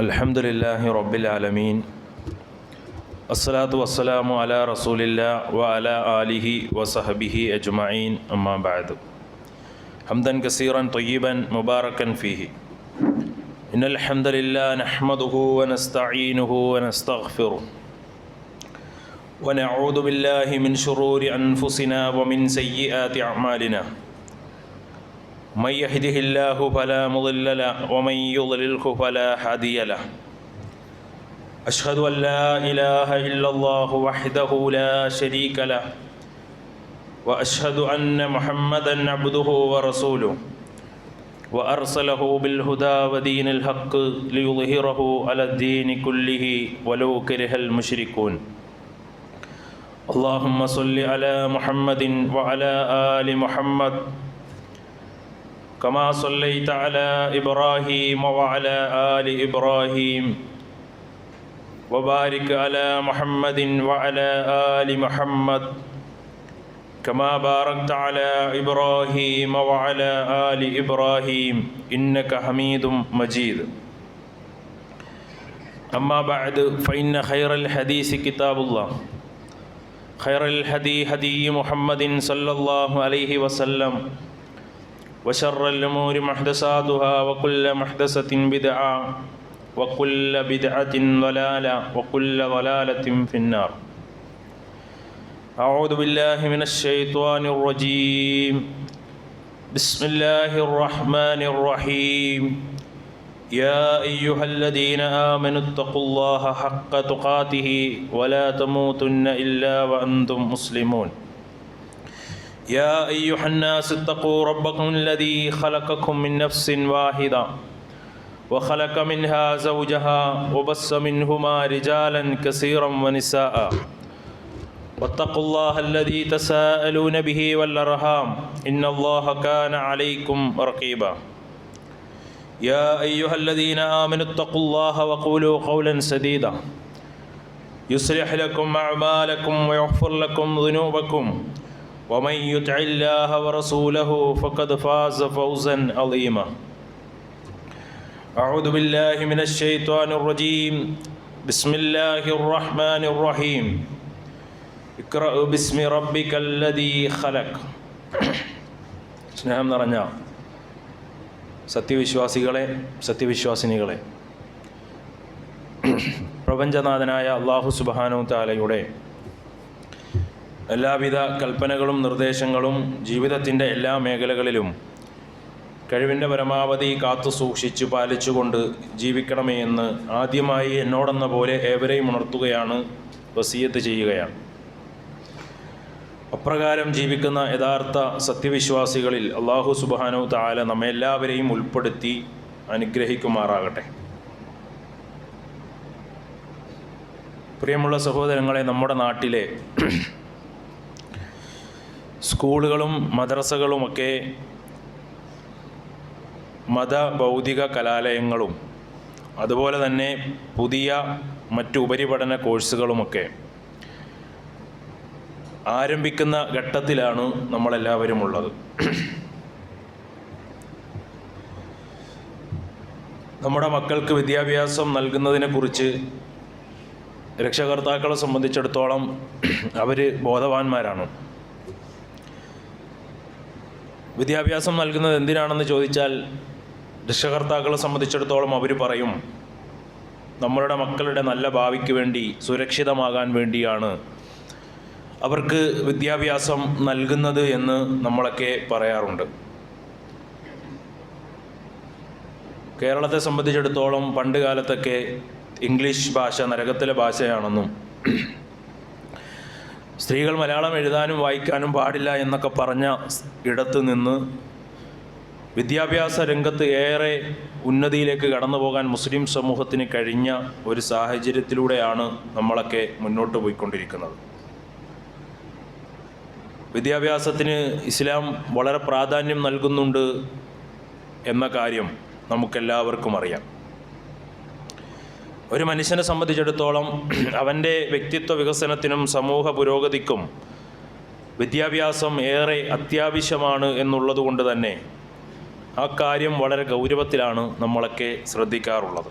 അൽഹംദുലില്ലാഹി റബ്ബിൽ ആലമീൻ അസ്സലാത്തു വസ്സലാമു അലാ റസൂലില്ലാഹി വ അലാ ആലിഹി വസഹബിഹി അജ്മഈൻ അമ്മാ ബഅദ് ഹംദൻ കസീറൻ ത്വയ്യിബൻ മുബാറകൻ ഫീഹി ഇന്നൽ ഹംദലില്ലാഹി നഹ്മദുഹു വ നസ്തഈനുഹു വ നസ്തഗ്ഫിറുഹു വ നഊദു ബില്ലാഹി മിൻ ശുറൂരി അൻഫുസിനാ വ മിൻ സയ്യിആതി അഅ്മാലിനാ من يهده الله فلا مضل له ومن يضلله فلا هادي له أشهد أن لا إله إلا الله وحده لا شريك له وأشهد أن محمدا عبده ورسوله وأرسله بالهدى ودين الحق ليظهره على الدين كله ولو كره المشركون اللهم صل على محمد وعلى آل محمد كما صليت على إبراهيم وعلى آل إبراهيم وبارك على محمد وعلى آل محمد كما باركت على إبراهيم وعلى آل إبراهيم إنك حميد مجيد أما بعد فإن خير الحديث كتاب الله خير الهدي هدي محمد صلى الله عليه وسلم وشر الأمور محدثاتها وكل محدثة بدعة وكل بدعة ضلالة وكل ضلالة في النار أعوذ بالله من الشيطان الرجيم بسم الله الرحمن الرحيم يا أيها الذين آمنوا اتقوا الله حق تقاته ولا تموتن إلا وأنتم مسلمون يا أيها الناس اتقوا ربكم الذي خلقكم من نفس واحدة وخلق منها زوجها وبث منهما رجالا كثيرا ونساء واتقوا الله الذي تساءلون به والأرحام إن الله كان عليكم رقيبا يا أيها الذين آمنوا اتقوا الله وقولوا قولا سديدا يصلح لكم أعمالكم ويغفر لكم ذنوبكم ومن يطع الله ورسوله فقد فاز فوزا عظيما أعوذ بالله من الشيطان الرجيم بسم الله الرحمن الرحيم اقرأ باسم ربك الذي خلق സ്നേഹം നിറഞ്ഞ സത്യവിശ്വാസികളെ സത്യവിശ്വാസിനികളെ, പ്രപഞ്ചനാഥനായ അല്ലാഹു സുബ്ഹാനഹു തആലയുടെ എല്ലാവിധ കൽപ്പനകളും നിർദ്ദേശങ്ങളും ജീവിതത്തിൻ്റെ എല്ലാ മേഖലകളിലും കഴിവിൻ്റെ പരമാവധി കാത്തു സൂക്ഷിച്ച് പാലിച്ചുകൊണ്ട് ജീവിക്കണമേ എന്ന് ആദ്യമായി എന്നോടെന്ന പോലെ ഏവരെയും ഉണർത്തുകയാണ്, വസിയത്ത് ചെയ്യുകയാണ്. അപ്രകാരം ജീവിക്കുന്ന യഥാർത്ഥ സത്യവിശ്വാസികളിൽ അല്ലാഹു സുബ്ഹാനഹു തആല നമ്മെ എല്ലാവരെയും ഉൾപ്പെടുത്തി അനുഗ്രഹിക്കുമാറാകട്ടെ. പ്രിയമുള്ള സഹോദരങ്ങളെ, നമ്മുടെ നാട്ടിലെ സ്കൂളുകളും മദ്രസകളുമൊക്കെ മതഭൗതിക കലാലയങ്ങളും അതുപോലെ തന്നെ പുതിയ മറ്റു ഉപരിപഠന കോഴ്സുകളുമൊക്കെ ആരംഭിക്കുന്ന ഘട്ടത്തിലാണ് നമ്മളെല്ലാവരും ഉള്ളത്. നമ്മുടെ മക്കൾക്ക് വിദ്യാഭ്യാസം നൽകുന്നതിനെക്കുറിച്ച് രക്ഷകർത്താക്കളെ സംബന്ധിച്ചിടത്തോളം അവർ ബോധവാന്മാരാണ്. വിദ്യാഭ്യാസം നൽകുന്നത് എന്തിനാണെന്ന് ചോദിച്ചാൽ രക്ഷകർത്താക്കളെ സംബന്ധിച്ചിടത്തോളം അവർ പറയും, നമ്മളുടെ മക്കളുടെ നല്ല ഭാവിക്ക് വേണ്ടി, സുരക്ഷിതമാകാൻ വേണ്ടിയാണ് അവർക്ക് വിദ്യാഭ്യാസം നൽകുന്നത് എന്ന് നമ്മളൊക്കെ പറയാറുണ്ട്. കേരളത്തെ സംബന്ധിച്ചിടത്തോളം പണ്ട് കാലത്തൊക്കെ ഇംഗ്ലീഷ് ഭാഷ നരകത്തിലെ ഭാഷയാണെന്നും സ്ത്രീകൾ മലയാളം എഴുതാനും വായിക്കാനും പാടില്ല എന്നൊക്കെ പറഞ്ഞ ഇടത്ത് നിന്ന് വിദ്യാഭ്യാസ രംഗത്ത് ഏറെ ഉന്നതിയിലേക്ക് കടന്നു പോകാൻ മുസ്ലിം സമൂഹത്തിന് കഴിഞ്ഞ ഒരു സാഹചര്യത്തിലൂടെയാണ് നമ്മളൊക്കെ മുന്നോട്ട് പോയിക്കൊണ്ടിരിക്കുന്നത്. വിദ്യാഭ്യാസത്തിന് ഇസ്ലാം വളരെ പ്രാധാന്യം നൽകുന്നുണ്ട് എന്ന കാര്യം നമുക്കെല്ലാവർക്കും അറിയാം. ഒരു മനുഷ്യനെ സംബന്ധിച്ചിടത്തോളം അവൻ്റെ വ്യക്തിത്വ വികസനത്തിനും സമൂഹ പുരോഗതിക്കും വിദ്യാഭ്യാസം ഏറെ അത്യാവശ്യമാണ് എന്നുള്ളതുകൊണ്ട് തന്നെ ആ കാര്യം വളരെ ഗൗരവത്തിലാണ് നമ്മളൊക്കെ ശ്രദ്ധിക്കാറുള്ളത്.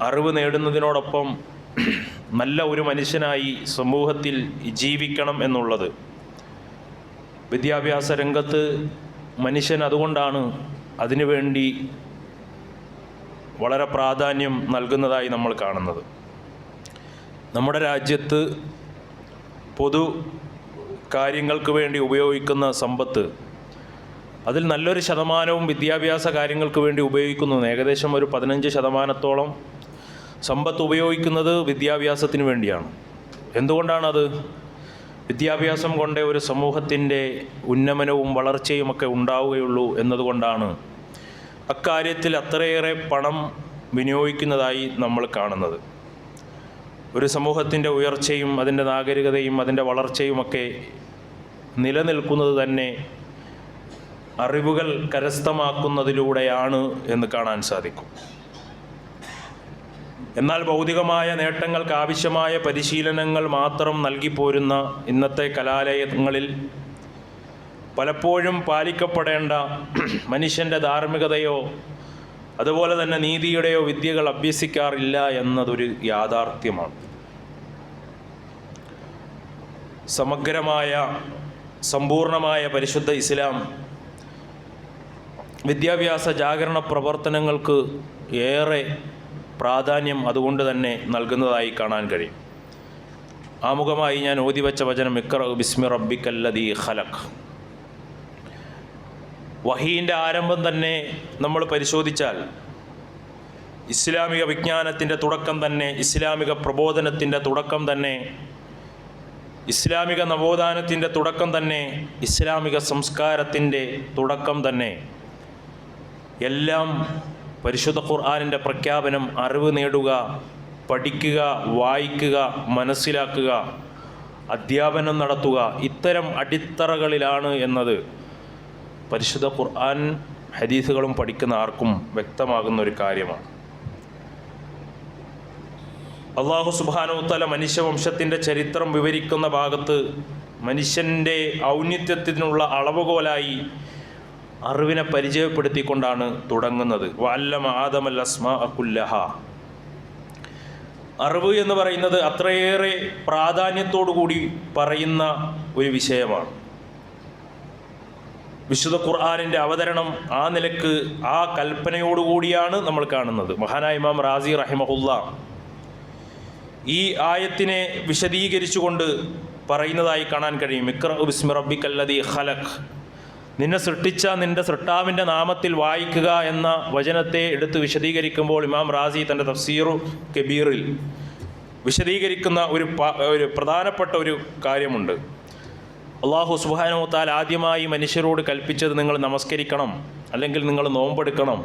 അറിവ് നേടുന്നതിനോടൊപ്പം നല്ല ഒരു മനുഷ്യനായി സമൂഹത്തിൽ ജീവിക്കണം എന്നുള്ളത്. വിദ്യാഭ്യാസ രംഗത്ത് മനുഷ്യൻ അതുകൊണ്ടാണ് അതിനുവേണ്ടി വളരെ പ്രാധാന്യം നൽകുന്നതായി നമ്മൾ കാണുന്നത്. നമ്മുടെ രാജ്യത്ത് പൊതു കാര്യങ്ങൾക്ക് വേണ്ടി ഉപയോഗിക്കുന്ന സമ്പത്ത്, അതിൽ നല്ലൊരു ശതമാനവും വിദ്യാഭ്യാസ കാര്യങ്ങൾക്ക് വേണ്ടി ഉപയോഗിക്കുന്നു. ഏകദേശം ഒരു 15% സമ്പത്ത് ഉപയോഗിക്കുന്നത് വിദ്യാഭ്യാസത്തിന് വേണ്ടിയാണ്. എന്തുകൊണ്ടാണത്? വിദ്യാഭ്യാസം കൊണ്ടേ ഒരു സമൂഹത്തിൻ്റെ ഉന്നമനവും വളർച്ചയുമൊക്കെ ഉണ്ടാവുകയുള്ളൂ എന്നതുകൊണ്ടാണ് അക്കാര്യത്തിൽ അത്രയേറെ പണം വിനിയോഗിക്കുന്നതായി നമ്മൾ കാണുന്നത്. ഒരു സമൂഹത്തിൻ്റെ ഉയർച്ചയും അതിൻ്റെ നാഗരികതയും അതിൻ്റെ വളർച്ചയുമൊക്കെ നിലനിൽക്കുന്നത് തന്നെ അറിവുകൾ കരസ്ഥമാക്കുന്നതിലൂടെയാണ് എന്ന് കാണാൻ സാധിക്കും. എന്നാൽ ഭൗതികമായ നേട്ടങ്ങൾക്ക് ആവശ്യമായ പരിശീലനങ്ങൾ മാത്രം നൽകിപ്പോരുന്ന ഇന്നത്തെ കലാലയങ്ങളിൽ പലപ്പോഴും പാലിക്കപ്പെടേണ്ട മനുഷ്യൻ്റെ ധാർമ്മികതയോ അതുപോലെ തന്നെ നീതിയുടെയോ വിദ്യകൾ അഭ്യസിക്കാറില്ല എന്നതൊരു യാഥാർത്ഥ്യമാണ്. സമഗ്രമായ സമ്പൂർണമായ പരിശുദ്ധ ഇസ്ലാം വിദ്യാഭ്യാസ ജാഗരണ പ്രവർത്തനങ്ങൾക്ക് ഏറെ പ്രാധാന്യം അതുകൊണ്ട് തന്നെ നൽകുന്നതായി കാണാൻ കഴിയും. ആമുഖമായി ഞാൻ ഓതിവെച്ച വചനം ഇഖ്റ ബിസ്മി റബ്ബിക്കല്ലദീ ഖലഖ്. വഹീൻ്റെ ആരംഭം തന്നെ നമ്മൾ പരിശോധിച്ചാൽ ഇസ്ലാമിക വിജ്ഞാനത്തിൻ്റെ തുടക്കം തന്നെ, ഇസ്ലാമിക പ്രബോധനത്തിൻ്റെ തുടക്കം തന്നെ, ഇസ്ലാമിക നവോത്ഥാനത്തിൻ്റെ തുടക്കം തന്നെ, ഇസ്ലാമിക സംസ്കാരത്തിൻ്റെ തുടക്കം തന്നെ എല്ലാം പരിശുദ്ധ ഖുർആനിൻ്റെ പ്രഖ്യാപനം അറിവ് നേടുക, പഠിക്കുക, വായിക്കുക, മനസ്സിലാക്കുക, അധ്യാപനം നടത്തുക, ഇത്തരം അടിത്തറകളിലാണ് എന്നത് പരിശുദ്ധ ഖുർആൻ ഹദീസുകളും പഠിക്കുന്ന ആർക്കും വ്യക്തമാകുന്ന ഒരു കാര്യമാണ്. അല്ലാഹു സുബ്ഹാനഹു വ തആല മനുഷ്യവംശത്തിൻ്റെ ചരിത്രം വിവരിക്കുന്ന ഭാഗത്ത് മനുഷ്യൻ്റെ ഔന്നത്യത്തിനുള്ള അളവുകോലായി അറിവിനെ പരിചയപ്പെടുത്തിക്കൊണ്ടാണ് തുടങ്ങുന്നത്. വഅല്ലമ ആദമൽ അസ്മാഅ കുല്ലഹ. അറിവ് എന്ന് പറയുന്നത് അത്രയേറെ പ്രാധാന്യത്തോടു കൂടി പറയുന്ന ഒരു വിഷയമാണ്. വിശുദ്ധ ഖുർആനിൻ്റെ അവതരണം ആ നിലക്ക് ആ കൽപ്പനയോടുകൂടിയാണ് നമ്മൾ കാണുന്നത്. മഹാനായ ഇമാം റാസി റഹിമഹുല്ലാ ഈ ആയത്തിനെ വിശദീകരിച്ചുകൊണ്ട് പറയുന്നതായി കാണാൻ കഴിയും. ഇഖ്റ ബിസ്മി റബ്ബിക്കല്ലദീ ഖലഖ്. നിന്നെ സൃഷ്ടിച്ച നിൻ്റെ സൃഷ്ടാവിൻ്റെ നാമത്തിൽ വായിക്കുക എന്ന വചനത്തെ എടുത്ത് വിശദീകരിക്കുമ്പോൾ ഇമാം റാസി തൻ്റെ തഫ്സീറു കബീറിൽ വിശദീകരിക്കുന്ന ഒരു പ്രധാനപ്പെട്ട ഒരു കാര്യമുണ്ട്. അല്ലാഹു സുബ്ഹാനഹു വ തആല ആദ്യമായി മനുഷ്യരോട് കൽപ്പിച്ചത് നിങ്ങൾ നമസ്കരിക്കണം, അല്ലെങ്കിൽ നിങ്ങൾ നോമ്പെടുക്കണം,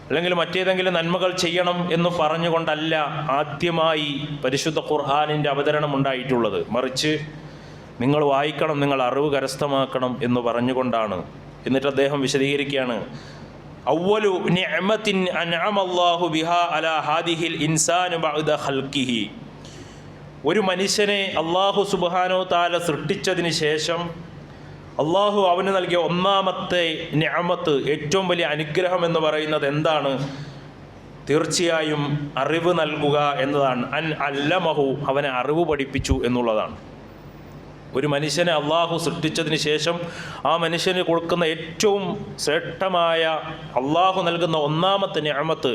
അല്ലെങ്കിൽ മറ്റേതെങ്കിലും നന്മകൾ ചെയ്യണം എന്ന് പറഞ്ഞുകൊണ്ടല്ല ആദ്യമായി പരിശുദ്ധ ഖുർആനിൻ്റെ അവതരണം ഉണ്ടായിട്ടുള്ളത്. മറിച്ച് നിങ്ങൾ വായിക്കണം, നിങ്ങൾ അറിവ് കരസ്ഥമാക്കണം എന്ന് പറഞ്ഞുകൊണ്ടാണ്. എന്നിട്ട് അദ്ദേഹം വിശദീകരിക്കുകയാണ്, അവ്വലു നിഅമത്തിൻ അൻഅമല്ലാഹു ബിഹാ അലാ ഹാദിഹിൽ ഇൻസാനു ബഅദ ഖൽഖിഹി. ഒരു മനുഷ്യനെ അല്ലാഹു സുബ്ഹാനഹു തആല സൃഷ്ടിച്ചതിന് ശേഷം അല്ലാഹു അവന് നൽകിയ ഒന്നാമത്തെ നിഅമത്ത്, ഏറ്റവും വലിയ അനുഗ്രഹം എന്ന് പറയുന്നത് എന്താണ്? തീർച്ചയായും അറിവ് നൽകുക എന്നതാണ്. അൻ അല്ലമഹു, അവനെ അറിവ് പഠിപ്പിച്ചു എന്നുള്ളതാണ്. ഒരു മനുഷ്യനെ അള്ളാഹു സൃഷ്ടിച്ചതിന് ശേഷം ആ മനുഷ്യന് കൊടുക്കുന്ന ഏറ്റവും ശ്രേഷ്ഠമായ അള്ളാഹു നൽകുന്ന ഒന്നാമത്തെ നിഅമത്ത്,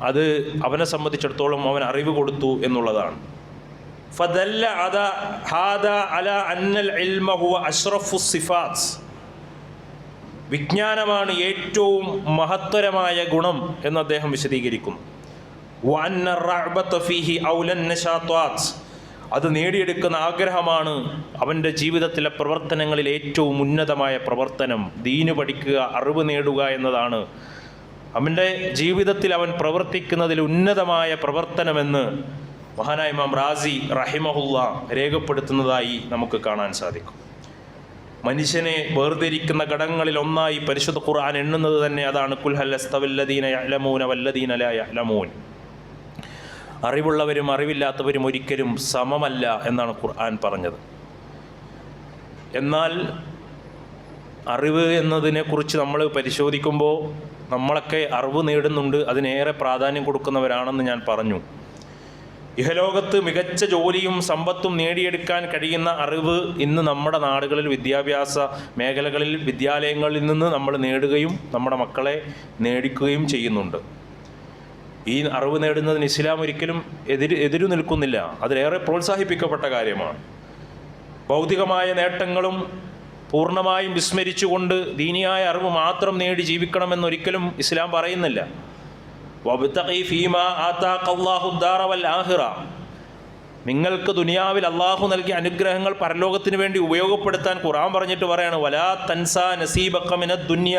അത് അവനെ സംബന്ധിച്ചിടത്തോളം അവൻ അറിവ് കൊടുത്തു എന്നുള്ളതാണ്. ഫദല്ല ഹാദാ അലാ അന്നൽ ഇൽമ ഹുവ അഷ്റഫു സിഫാത്ത്. വിജ്ഞാനമാണ് ഏറ്റവും മഹത്തരമായ ഗുണം എന്ന് അദ്ദേഹം വിശദീകരിക്കുന്നു. വഅന്ന റഅബത ഫീഹി ഔലൻ നശാത്വാത്ത്. അത് നേടിയെടുക്കുന്ന ആഗ്രഹമാണ് അവൻ്റെ ജീവിതത്തിലെ പ്രവർത്തനങ്ങളിൽ ഏറ്റവും ഉന്നതമായ പ്രവർത്തനം. ദീന് പഠിക്കുക, അറിവ് നേടുക എന്നതാണ് അവൻ്റെ ജീവിതത്തിൽ അവൻ പ്രവർത്തിക്കുന്നതിൽ ഉന്നതമായ പ്രവർത്തനമെന്ന് മഹാനായ ഇമാം റാസി റഹിമഹുല്ലാ രേഖപ്പെടുത്തുന്നതായി നമുക്ക് കാണാൻ സാധിക്കും. മനുഷ്യനെ വേർതിരിക്കുന്ന ഘടകങ്ങളിൽ ഒന്നായി പരിശുദ്ധ ഖുർആൻ എണ്ണുന്നത് തന്നെ അതാണ്. ഖുൽ ഹൽ യസ്തവില്ലദീന യഅലമൂന വല്ലദീന ലാ യഅലമൂൻ. അറിവുള്ളവരും അറിവില്ലാത്തവരും ഒരിക്കലും സമമല്ല എന്നാണ് ഖുർആൻ പറഞ്ഞത്. എന്നാൽ അറിവ് എന്നതിനെക്കുറിച്ച് നമ്മൾ പരിശോധിക്കുമ്പോൾ നമ്മളൊക്കെ അറിവ് നേടുന്നുണ്ട്, അതിനേറെ പ്രാധാന്യം കൊടുക്കുന്നവരാണെന്ന് ഞാൻ പറഞ്ഞു. ഇഹലോകത്ത് മികച്ച ജോലിയും സമ്പത്തും നേടിയെടുക്കാൻ കഴിയുന്ന അറിവ് ഇന്ന് നമ്മുടെ നാടുകളിൽ വിദ്യാഭ്യാസ മേഖലകളിൽ വിദ്യാലയങ്ങളിൽ നിന്ന് നമ്മൾ നേടുകയും നമ്മുടെ മക്കളെ നേടിക്കുകയും ചെയ്യുന്നുണ്ട്. ഈ അറിവ് നേടുന്നതിന് ഇസ്ലാം ഒരിക്കലും എതിരു നിൽക്കുന്നില്ല, അതിലേറെ പ്രോത്സാഹിപ്പിക്കപ്പെട്ട കാര്യമാണ്. ഭൗതികമായ നേട്ടങ്ങളും പൂർണ്ണമായും വിസ്മരിച്ചുകൊണ്ട് ദീനിയായ അറിവ് മാത്രം നേടി ജീവിക്കണമെന്നൊരിക്കലും ഇസ്ലാം പറയുന്നില്ല. വബ്തഗി ഫീമാ ആതാഖല്ലാഹു ദാറ വൽ ആഖിറ, നിങ്ങൾക്ക് ദുനിയാവിൽ അള്ളാഹു നൽകിയ അനുഗ്രഹങ്ങൾ പരലോകത്തിന് വേണ്ടി ഉപയോഗപ്പെടുത്താൻ ഖുർആൻ പറഞ്ഞിട്ട് പറയാണ്, വലാ തൻസാ നസീബക മിനദ് ദുനിയ,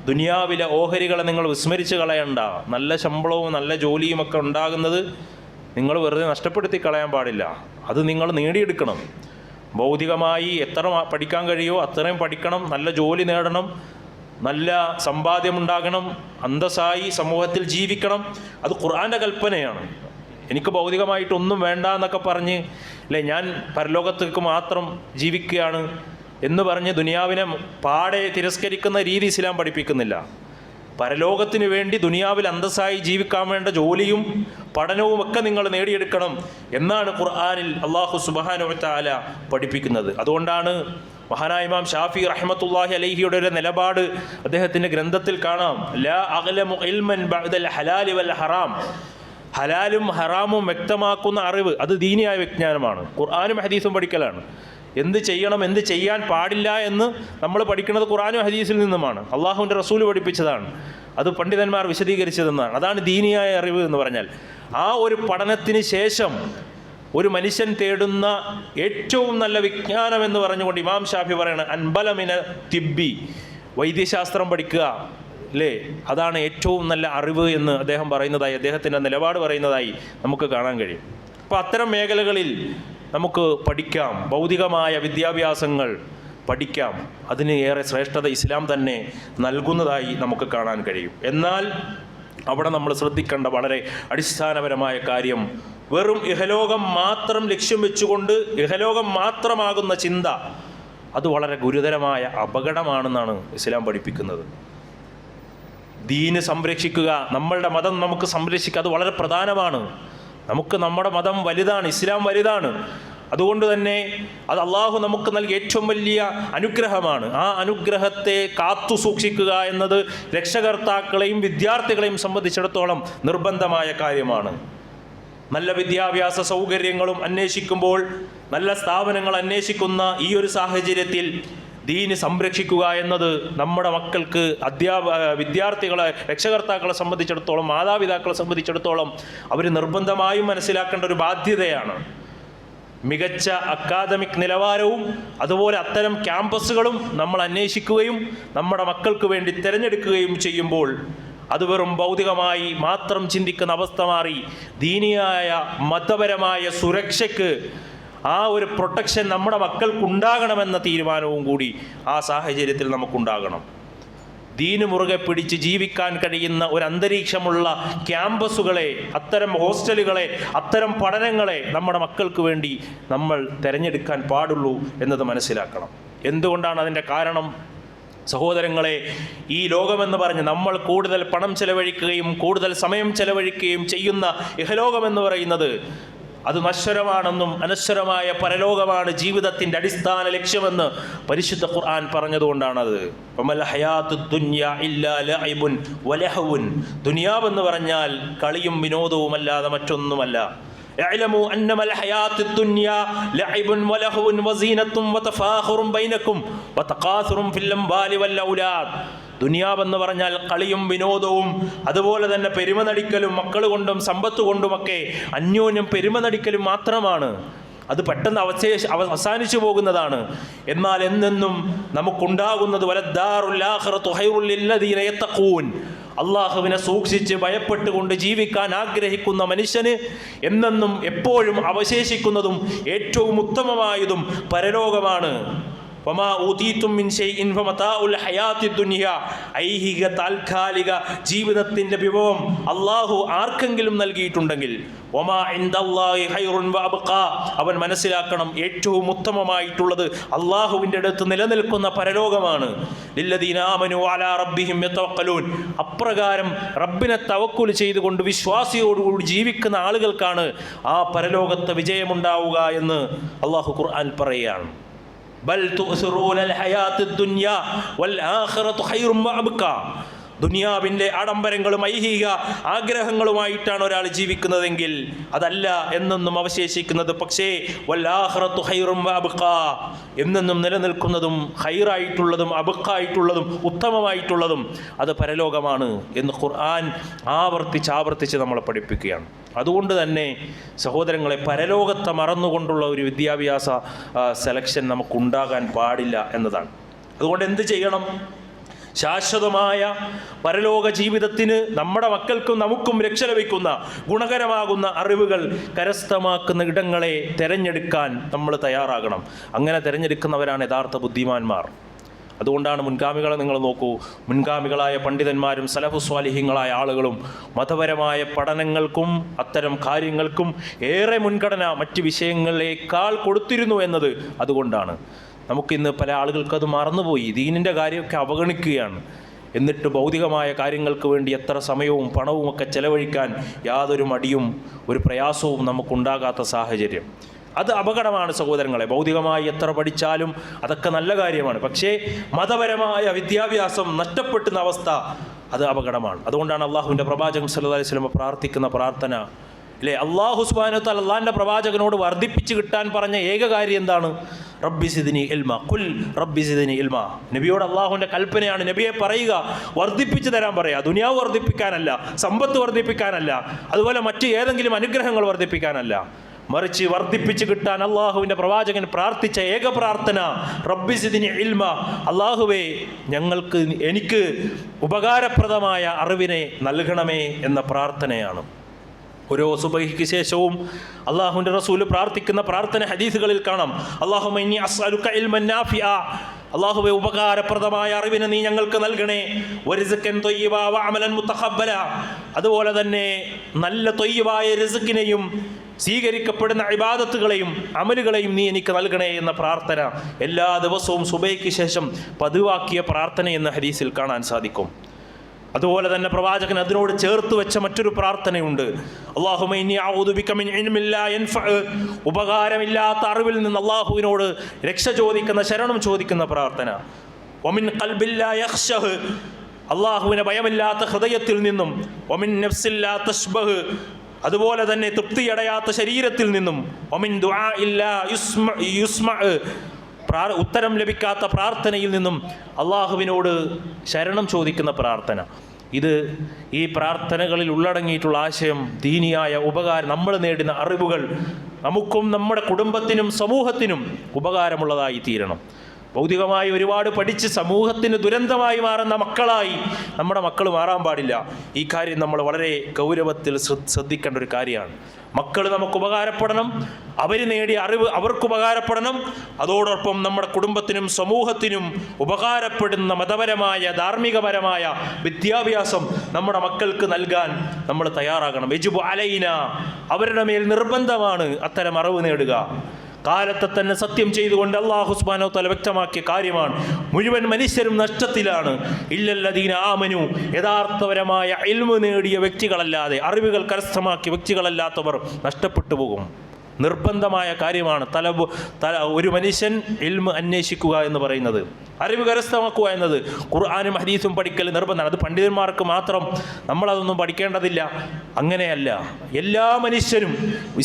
ദുനിയാവിലെ ഓഹരികളെ നിങ്ങൾ വിസ്മരിച്ച് കളയണ്ട. നല്ല ശമ്പളവും നല്ല ജോലിയും ഒക്കെ ഉണ്ടാകുന്നത് നിങ്ങൾ വെറുതെ നഷ്ടപ്പെടുത്തി കളയാൻ പാടില്ല, അത് നിങ്ങൾ നേടിയെടുക്കണം. ഭൗതികമായി എത്ര പഠിക്കാൻ കഴിയുമോ അത്രയും പഠിക്കണം, നല്ല ജോലി നേടണം, നല്ല സമ്പാദ്യമുണ്ടാകണം, അന്തസ്സായി സമൂഹത്തിൽ ജീവിക്കണം. അത് ഖുർആൻ്റെ കൽപ്പനയാണ്. എനിക്ക് ഭൗതികമായിട്ടൊന്നും വേണ്ട എന്നൊക്കെ പറഞ്ഞ് അല്ലേ ഞാൻ പരലോകത്തേക്ക് മാത്രം ജീവിക്കുകയാണ് എന്ന് പറഞ്ഞ് ദുനിയാവിനെ പാടെ തിരസ്കരിക്കുന്ന രീതി ഇസ്ലാം പഠിപ്പിക്കുന്നില്ല. പരലോകത്തിന് വേണ്ടി ദുനിയാവിൽ അന്തസ്സായി ജീവിക്കാൻ വേണ്ട ജോലിയും പഠനവും ഒക്കെ നിങ്ങൾ നേടിയെടുക്കണം എന്നാണ് ഖുർആനിൽ അല്ലാഹു സുബ്ഹാനഹു വ തആല പഠിപ്പിക്കുന്നത്. അതുകൊണ്ടാണ് മഹാനായ ഇമാം ഷാഫി റഹ്മത്തുള്ളാഹി അലൈഹിയുടെ ഒരു നിലപാട് അദ്ദേഹത്തിൻ്റെ ഗ്രന്ഥത്തിൽ കാണാം, ലാ അഗ്ലമു ഇൽമൻ ബഅദൽ ഹലാലി വൽ ഹറാം, ഹലാലും ഹറാമും വ്യക്തമാക്കുന്ന അറിവ് അത് ദീനിയായ വിജ്ഞാനമാണ്. ഖുർആനും ഹദീസും പഠിക്കലാണ്. എന്ത് ചെയ്യണം എന്ത് ചെയ്യാൻ പാടില്ല എന്ന് നമ്മൾ പഠിക്കുന്നത് ഖുർആനും ഹദീസിൽ നിന്നുമാണ്, അള്ളാഹുവിൻ്റെ റസൂൽ പഠിപ്പിച്ചതാണ്, അത് പണ്ഡിതന്മാർ വിശദീകരിച്ചതെന്നാണ്. അതാണ് ദീനിയായ അറിവ് എന്ന് പറഞ്ഞാൽ. ആ ഒരു പഠനത്തിന് ശേഷം ഒരു മനുഷ്യൻ തേടുന്ന ഏറ്റവും നല്ല വിജ്ഞാനം എന്ന് പറഞ്ഞുകൊണ്ട് ഇമാം ഷാഫി പറയണം, അൻബലമിന തിബ്ബി, വൈദ്യശാസ്ത്രം പഠിക്കുക അല്ലേ, അതാണ് ഏറ്റവും നല്ല അറിവ് എന്ന് അദ്ദേഹം പറയുന്നതായി, അദ്ദേഹത്തിൻ്റെ നിലപാട് പറയുന്നതായി നമുക്ക് കാണാൻ കഴിയും. അപ്പോൾ അത്തരം മേഖലകളിൽ നമുക്ക് പഠിക്കാം, ഭൗതികമായ വിദ്യാഭ്യാസങ്ങൾ പഠിക്കാം. അതിന് ഏറെ ശ്രേഷ്ഠത ഇസ്ലാം തന്നെ നൽകുന്നതായി നമുക്ക് കാണാൻ കഴിയും. എന്നാൽ അവിടെ നമ്മൾ ശ്രദ്ധിക്കേണ്ട വളരെ അടിസ്ഥാനപരമായ കാര്യം, വെറും ഇഹലോകം മാത്രം ലക്ഷ്യം വെച്ചുകൊണ്ട് ഇഹലോകം മാത്രമാകുന്ന ചിന്ത അത് വളരെ ഗുരുതരമായ അപകടമാണെന്നാണ് ഇസ്ലാം പഠിപ്പിക്കുന്നത്. ദീന് സംരക്ഷിക്കുക, നമ്മളുടെ മതം നമുക്ക് സംരക്ഷിക്കുക, അത് വളരെ പ്രധാനമാണ്. നമുക്ക് നമ്മുടെ മതം വലുതാണ്, ഇസ്ലാം വലുതാണ്. അതുകൊണ്ട് തന്നെ അത് അള്ളാഹു നമുക്ക് നൽകിയ ഏറ്റവും വലിയ അനുഗ്രഹമാണ്. ആ അനുഗ്രഹത്തെ കാത്തു സൂക്ഷിക്കുക എന്നത് രക്ഷകർത്താക്കളെയും വിദ്യാർത്ഥികളെയും സംബന്ധിച്ചിടത്തോളം നിർബന്ധമായ കാര്യമാണ്. നല്ല വിദ്യാഭ്യാസ സൗകര്യങ്ങളും അന്വേഷിക്കുമ്പോൾ, നല്ല സ്ഥാപനങ്ങൾ അന്വേഷിക്കുന്ന ഈ ഒരു സാഹചര്യത്തിൽ ദീന് സംരക്ഷിക്കുക എന്നത് നമ്മുടെ മക്കൾക്ക് വിദ്യാർത്ഥികളെ രക്ഷകർത്താക്കളെ സംബന്ധിച്ചിടത്തോളം മാതാപിതാക്കളെ സംബന്ധിച്ചിടത്തോളം അവർ നിർബന്ധമായും മനസ്സിലാക്കേണ്ട ഒരു ബാധ്യതയാണ്. മികച്ച അക്കാദമിക് നിലവാരവും അതുപോലെ അത്തരം ക്യാമ്പസുകളും നമ്മൾ അന്വേഷിക്കുകയും നമ്മുടെ മക്കൾക്ക് വേണ്ടി തിരഞ്ഞെടുക്കുകയും ചെയ്യുമ്പോൾ അത് വെറും ഭൗതികമായി മാത്രം ചിന്തിക്കുന്ന അവസ്ഥ മാറി ദീനിയായ മതപരമായ സുരക്ഷയ്ക്ക് ആ ഒരു പ്രൊട്ടക്ഷൻ നമ്മുടെ മക്കൾക്കുണ്ടാകണമെന്ന തീരുമാനവും കൂടി ആ സാഹചര്യത്തിൽ നമുക്കുണ്ടാകണം. ദീന് മുറുകെ പിടിച്ച് ജീവിക്കാൻ കഴിയുന്ന ഒരു അന്തരീക്ഷമുള്ള ക്യാമ്പസുകളെ, അത്തരം ഹോസ്റ്റലുകളെ, അത്തരം പഠനങ്ങളെ നമ്മുടെ മക്കൾക്ക് വേണ്ടി നമ്മൾ തിരഞ്ഞെടുക്കാൻ പാടുള്ളൂ എന്നത് മനസ്സിലാക്കണം. എന്തുകൊണ്ടാണ് അതിൻ്റെ കാരണം? സഹോദരങ്ങളെ, ഈ ലോകമെന്ന് പറഞ്ഞ് നമ്മൾ കൂടുതൽ പണം ചെലവഴിക്കുകയും കൂടുതൽ സമയം ചെലവഴിക്കുകയും ചെയ്യുന്ന ഇഹലോകമെന്ന് പറയുന്നത് അത് നശ്വരമാണെന്നും അനശ്വരമായ പരലോകമാണ് ജീവിതത്തിൻ്റെ അടിസ്ഥാന ലക്ഷ്യമെന്ന് പരിശുദ്ധ ഖുർആൻ പറഞ്ഞതുകൊണ്ടാണത്. ദുനിയാവെന്ന് പറഞ്ഞാൽ കളിയും വിനോദവുമല്ലാതെ മറ്റൊന്നുമല്ല. اعلموا انما الحياه الدنيا لعب ولهو وزينه وتفاخر بينكم وتقاثر في الاموال والاولاد. ദുനിയാവെന്ന് പറഞ്ഞാൽ കളിയും വിനോദവും അതുപോലെ തന്നെ പെരുമ നടിക്കലും മക്കൾ കൊണ്ടും സമ്പത്ത് കൊണ്ടുമൊക്കെ അന്യോന്യം പെരുമ നടിക്കലും മാത്രമാണ്. അത് പെട്ടെന്ന് അവസാനിച്ചു പോകുന്നതാണ്. എന്നാൽ എന്നെന്നും നമുക്കുണ്ടാകുന്നത് വലദ്ദാറുൽ ആഖിറതു ഖൈറുൽ ലില്ലദീന യത്തഖൂൻ, അള്ളാഹുവിനെ സൂക്ഷിച്ച് ഭയപ്പെട്ടുകൊണ്ട് ജീവിക്കാൻ ആഗ്രഹിക്കുന്ന മനുഷ്യന് എന്നെന്നും എപ്പോഴും അവശേഷിക്കുന്നതും ഏറ്റവും ഉത്തമമായതും പരലോകമാണ്. വമാ ഊതീതും മിൻ ഷൈഇൻ ഫമതാഉൽ ഹയാത്തിദ് ദുനിയ, ഐഹിക താൽക്കാലിക ജീവിതത്തിൻ്റെ വിഭവം അള്ളാഹു ആർക്കെങ്കിലും നൽകിയിട്ടുണ്ടെങ്കിൽ വമാ ഇൻദല്ലാഹി ഖൈറുൻ വഅബ്ഖാ, അവൻ മനസ്സിലാക്കണം ഏറ്റവും ഉത്തമമായിട്ടുള്ളത് അള്ളാഹുവിൻ്റെ അടുത്ത് നിലനിൽക്കുന്ന പരലോകമാണ്. ലില്ലദീന ആമനു അലാ റബ്ബിഹിം യതവക്കലൂൻ, അപ്രകാരം റബ്ബിനെ തവക്കുൽ ചെയ്തുകൊണ്ട് വിശ്വാസിയോടുകൂടി ജീവിക്കുന്ന ആളുകൾക്കാണ് ആ പരലോകത്ത് വിജയമുണ്ടാവുക എന്ന് അള്ളാഹു ഖുർആൻ പറയുകയാണ്. ബൽ തുഅ്സിറൂനൽ ഹയാത്തദ് ദുനിയ വൽ ആഖിറതു ഖൈറുൻ വഅബ്ഖാ, ദുനിയാവിൻ്റെ ആഡംബരങ്ങളും ഐഹിക ആഗ്രഹങ്ങളുമായിട്ടാണ് ഒരാൾ ജീവിക്കുന്നതെങ്കിൽ അതല്ല എന്നെന്നും അവശേഷിക്കുന്നത്. പക്ഷേ വല്ലാഖിറത്തു ഖൈറുൻ വഅബ്ഖാ, എന്നെന്നും നിലനിൽക്കുന്നതും ഖൈറായിട്ടുള്ളതും അബ്ഖായിട്ടുള്ളതും ഉത്തമമായിട്ടുള്ളതും അത് പരലോകമാണ് എന്ന് ഖുർആൻ ആവർത്തിച്ച് നമ്മളെ പഠിപ്പിക്കുകയാണ്. അതുകൊണ്ട് തന്നെ സഹോദരങ്ങളെ, പരലോകത്തെ മറന്നുകൊണ്ടുള്ള ഒരു വിദ്യാഭ്യാസ സെലക്ഷൻ നമുക്കുണ്ടാകാൻ പാടില്ല എന്നതാണ്. അതുകൊണ്ട് എന്ത് ചെയ്യണം? ശാശ്വതമായ പരലോക ജീവിതത്തിന് നമ്മുടെ മക്കൾക്കും നമുക്കും രക്ഷ ലഭിക്കുന്ന ഗുണകരമാകുന്ന അറിവുകൾ കരസ്ഥമാക്കുന്ന ഇടങ്ങളെ തിരഞ്ഞെടുക്കാൻ നമ്മൾ തയ്യാറാകണം. അങ്ങനെ തിരഞ്ഞെടുക്കുന്നവരാണ് യഥാർത്ഥ ബുദ്ധിമാന്മാർ. അതുകൊണ്ടാണ് മുൻഗാമികളെ നിങ്ങൾ നോക്കൂ, മുൻഗാമികളായ പണ്ഡിതന്മാരും സലഫു സ്വാലിഹീങ്ങളായ ആളുകളും മതപരമായ പഠനങ്ങൾക്കും അത്തരം കാര്യങ്ങൾക്കും ഏറെ മുൻഗണന മറ്റ് വിഷയങ്ങളേക്കാൾ കൊടുത്തിരുന്നു എന്നത് അതുകൊണ്ടാണ്. നമുക്കിന്ന് പല ആളുകൾക്കത് മറന്നുപോയി, ദീനിൻ്റെ കാര്യമൊക്കെ അവഗണിക്കുകയാണ്. എന്നിട്ട് ഭൗതികമായ കാര്യങ്ങൾക്ക് വേണ്ടി എത്ര സമയവും പണവും ഒക്കെ ചെലവഴിക്കാൻ യാതൊരു മടിയും ഒരു പ്രയാസവും നമുക്കുണ്ടാകാത്ത സാഹചര്യം. അത് അപകടമാണ് സഹോദരങ്ങളെ. ഭൗതികമായി എത്ര പഠിച്ചാലും അതൊക്കെ നല്ല കാര്യമാണ്, പക്ഷേ മതപരമായ വിദ്യാഭ്യാസം നഷ്ടപ്പെട്ടുന്ന അവസ്ഥ അത് അപകടമാണ്. അതുകൊണ്ടാണ് അള്ളാഹുവിൻ്റെ പ്രവാചകൻ സല്ലല്ലാഹു അലൈഹി വസല്ലം പ്രാർത്ഥിക്കുന്ന പ്രാർത്ഥന അല്ലേ, അള്ളാഹു സുബ്ഹാനഹു വ തആല അള്ളാഹിൻ്റെ പ്രവാചകനോട് വർദ്ധിപ്പിച്ച് കിട്ടാൻ പറഞ്ഞ ഏക കാര്യം എന്താണ്? റബ്ബി സിദ്നി ഇൽമ, ഖുൽ റബ്ബി സിദ്നി ഇൽമ. നബിയോട് അള്ളാഹുവിൻ്റെ കൽപ്പനയാണ്, നബിയെ പറയുക, വർദ്ധിപ്പിച്ച് തരാൻ പറയുക. ദുനിയാവ് വർദ്ധിപ്പിക്കാനല്ല, സമ്പത്ത് വർദ്ധിപ്പിക്കാനല്ല, അതുപോലെ മറ്റ് ഏതെങ്കിലും അനുഗ്രഹങ്ങൾ വർദ്ധിപ്പിക്കാനല്ല, മറിച്ച് വർദ്ധിപ്പിച്ച് കിട്ടാൻ അള്ളാഹുവിൻ്റെ പ്രവാചകൻ പ്രാർത്ഥിച്ച ഏക പ്രാർത്ഥന റബ്ബി സിദ്നി ഇൽമ, അള്ളാഹുവേ എനിക്ക് ഉപകാരപ്രദമായ അറിവിനെ നൽകണമേ എന്ന പ്രാർത്ഥനയാണ്. ഓരോ സുബഹിക്ക് ശേഷവും അള്ളാഹുവിൻ്റെ റസൂൽ പ്രാർത്ഥിക്കുന്ന പ്രാർത്ഥന ഹദീസുകളിൽ കാണാം. അല്ലാഹുമ്മ ഇന്നി അസ്അലുക ഇൽമൻ നാഫിഅ, അള്ളാഹുവേ ഉപകാരപ്രദമായ അറിവിനെ നീ ഞങ്ങൾക്ക് നൽകണേ. വറിസ്ഖൻ ത്വയ്യിബ വഅമലൻ മുതഖബ്ബല, അതുപോലെ തന്നെ നല്ല ത്വയ്യിബായ റിസ്ഖിനെയും സ്വീകരിക്കപ്പെടുന്ന ഇബാദത്തുകളെയും അമലുകളെയും നീ എനിക്ക് നൽകണേ എന്ന പ്രാർത്ഥന എല്ലാ ദിവസവും സുബഹിക്ക് ശേഷം പതിവാക്കിയ പ്രാർത്ഥന എന്ന ഹദീസിൽ കാണാൻ സാധിക്കും. അതുപോലെ തന്നെ പ്രവാചകൻ അതിനോട് ചേർത്ത് വെച്ച മറ്റൊരു പ്രാർത്ഥനയുണ്ട്. അല്ലാഹുമ്മ ഇന്നി അഊദു ബിക മിൻ ഇൽമിൻ ലാ യൻഫഉ, ഉപകാരമില്ലാത്ത അറിവിൽ നിന്ന് അള്ളാഹുവിനോട് രക്ഷ ചോദിക്കുന്ന, ശരണം ചോദിക്കുന്ന പ്രാർത്ഥന. വമിൻ ഖൽബിൻ ലാ യഖ്ശഹ്, അള്ളാഹുവിനെ ഭയമില്ലാത്ത ഹൃദയത്തിൽ നിന്നും. വമിൻ നഫ്സിൻ ലാ തശ്ബഹ്, അതുപോലെ തന്നെ തൃപ്തിയടയാത്ത ശരീരത്തിൽ നിന്നും. വമിൻ ദുആഇൻ ലാ യുസ്മഉ, ഉത്തരം ലഭിക്കാത്ത പ്രാർത്ഥനയിൽ നിന്നും അള്ളാഹുവിനോട് ശരണം ചോദിക്കുന്ന പ്രാർത്ഥന. ഈ പ്രാർത്ഥനകളിൽ ഉള്ളടങ്ങിയിട്ടുള്ള ആശയം ദീനിയായ ഉപകാരം, നമ്മൾ നേടുന്ന അറിവുകൾ നമുക്കും നമ്മുടെ കുടുംബത്തിനും സമൂഹത്തിനും ഉപകാരമുള്ളതായി തീരണം. ഭൗതികമായി ഒരുപാട് പഠിച്ച് സമൂഹത്തിന് ദുരന്തമായി മാറുന്ന മക്കളായി നമ്മുടെ മക്കൾ മാറാൻ പാടില്ല. ഈ കാര്യം നമ്മൾ വളരെ ഗൗരവത്തിൽ ശ്രദ്ധിക്കേണ്ട ഒരു കാര്യമാണ്. മക്കൾ നമുക്ക് ഉപകാരപ്പെടണം, അവർ നേടിയ അറിവ് അവർക്ക് ഉപകാരപ്പെടണം. അതോടൊപ്പം നമ്മുടെ കുടുംബത്തിനും സമൂഹത്തിനും ഉപകാരപ്പെടുന്ന മതപരമായ ധാർമ്മികപരമായ വിദ്യാഭ്യാസം നമ്മുടെ മക്കൾക്ക് നൽകാൻ നമ്മൾ തയ്യാറാകണം. യജിബു അലൈന, അവരുടെ മേൽ നിർബന്ധമാണ് അത്തരം അറിവ് നേടുക. കാലത്തെ തന്നെ സത്യം ചെയ്തുകൊണ്ട് അല്ലാഹു സുബ്ഹാനഹു വ തആല വ്യക്തമാക്കിയ കാര്യമാണ്. മുഴുവൻ മനുഷ്യരും നഷ്ടത്തിലാണ്. ഇല്ലല്ലദീന ആമനു, യഥാർത്ഥപരമായ ഇൽമു നേടിയ വ്യക്തികളല്ലാതെ, അറിവുകൾ കരസ്ഥമാക്കിയ വ്യക്തികളല്ലാത്തവർ നഷ്ടപ്പെട്ടു പോകും. നിർബന്ധമായ കാര്യമാണ് ഒരു മനുഷ്യൻ ഇൽമ് അന്വേഷിക്കുക എന്ന് പറയുന്നത്, അറിവ് കരസ്ഥമാക്കുക എന്നത്. ഖുർആനും ഹദീസും പഠിക്കൽ നിർബന്ധമാണ്. അത് പണ്ഡിതന്മാർക്ക് മാത്രം, നമ്മളതൊന്നും പഠിക്കേണ്ടതില്ല. അങ്ങനെയല്ല, എല്ലാ മനുഷ്യരും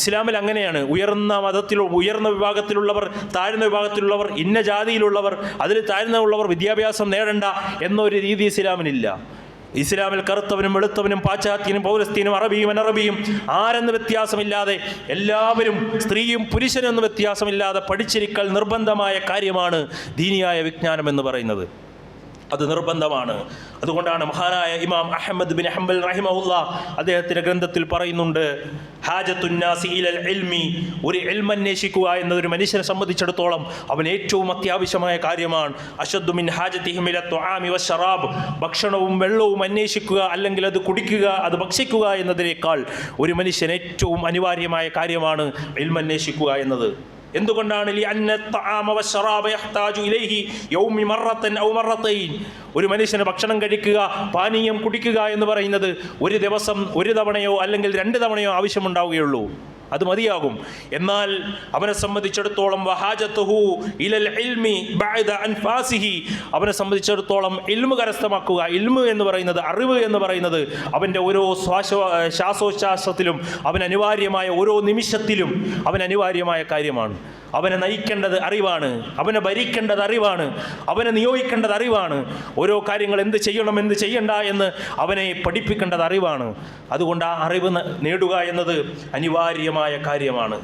ഇസ്ലാമിൽ അങ്ങനെയാണ്. ഉയർന്ന വിഭാഗത്തിലുള്ളവർ, താഴ്ന്ന വിഭാഗത്തിലുള്ളവർ, ഇന്ന ജാതിയിലുള്ളവർ, അതിൽ താഴ്ന്നയുള്ളവർ വിദ്യാഭ്യാസം നേടേണ്ട എന്നൊരു രീതി ഇസ്ലാമിനില്ല. ഇസ്ലാമിൽ കറുത്തവനും വെളുത്തവനും പാശ്ചാത്യനും പൗരസ്ത്യനും അറബിയും അനറബിയും ആരെന്ന് വ്യത്യാസമില്ലാതെ എല്ലാവരും, സ്ത്രീയും പുരുഷനും എന്ന് വ്യത്യാസമില്ലാതെ പഠിച്ചിരിക്കൽ നിർബന്ധമായ കാര്യമാണ് ദീനിയായ വിജ്ഞാനം എന്ന് പറയുന്നത്. അത് നിർബന്ധമാണ്. അതുകൊണ്ടാണ് മഹാനായ ഇമാം അഹ്മദ് ബിൻ ഹംബൽ റഹിമഹുല്ലാ അദ്ദേഹത്തിൻ്റെ ഗ്രന്ഥത്തിൽ പറയുന്നുണ്ട്, ഹാജത്തുന്നാസി ഇലൽ ഇൽമി, ഒരു ഇൽമ് അന്വേഷിക്കുക എന്നതൊരു മനുഷ്യനെ സംബന്ധിച്ചിടത്തോളം അവൻ ഏറ്റവും അത്യാവശ്യമായ കാര്യമാണ്. അശദ്ദു മിൻ ഹാജതിഹിം ഇല തുആമി വശറാബ്, ഭക്ഷണവും വെള്ളവും അന്വേഷിക്കുക, അല്ലെങ്കിൽ അത് കുടിക്കുക, അത് ഭക്ഷിക്കുക എന്നതിനേക്കാൾ ഒരു മനുഷ്യന് ഏറ്റവും അനിവാര്യമായ കാര്യമാണ് ഇൽമ് അന്വേഷിക്കുക എന്നത്. എന്തുകൊണ്ടാണ്? ഒരു മനുഷ്യന് ഭക്ഷണം കഴിക്കുക, പാനീയം കുടിക്കുക എന്ന് പറയുന്നത് ഒരു ദിവസം ഒരു തവണയോ അല്ലെങ്കിൽ 2 തവണയോ ആവശ്യമുണ്ടാവുകയുള്ളൂ, അത് മതിയാകും. എന്നാൽ അവനെ സംബന്ധിച്ചിടത്തോളം വഹാജത്തുഹു ഇലൽ ഇൽമി ബഅദ അൻഫാസിഹി, അവനെ സംബന്ധിച്ചിടത്തോളം ഇൽമ് കരസ്ഥമാക്കുക, ഇൽമ് എന്ന് പറയുന്നത്, അറിവ് എന്ന് പറയുന്നത് അവൻ്റെ ഓരോ ശ്വാസോച്ഛ്വാസത്തിലും അവൻ അനിവാര്യമായ, ഓരോ നിമിഷത്തിലും അവൻ അനിവാര്യമായ കാര്യമാണ്. അവനെ നയിക്കേണ്ടത് അറിവാണ്, അവനെ ഭരിക്കേണ്ടത് അറിവാണ്, അവനെ നിയോഗിക്കേണ്ടത് അറിവാണ്. ഓരോ കാര്യങ്ങൾ എന്ത് ചെയ്യണം എന്ത് ചെയ്യണ്ട എന്ന് അവനെ പഠിപ്പിക്കേണ്ടത് അറിവാണ്. അതുകൊണ്ട് ആ അറിവ് നേടുക എന്നത് അനിവാര്യമായ കാര്യമാണ്.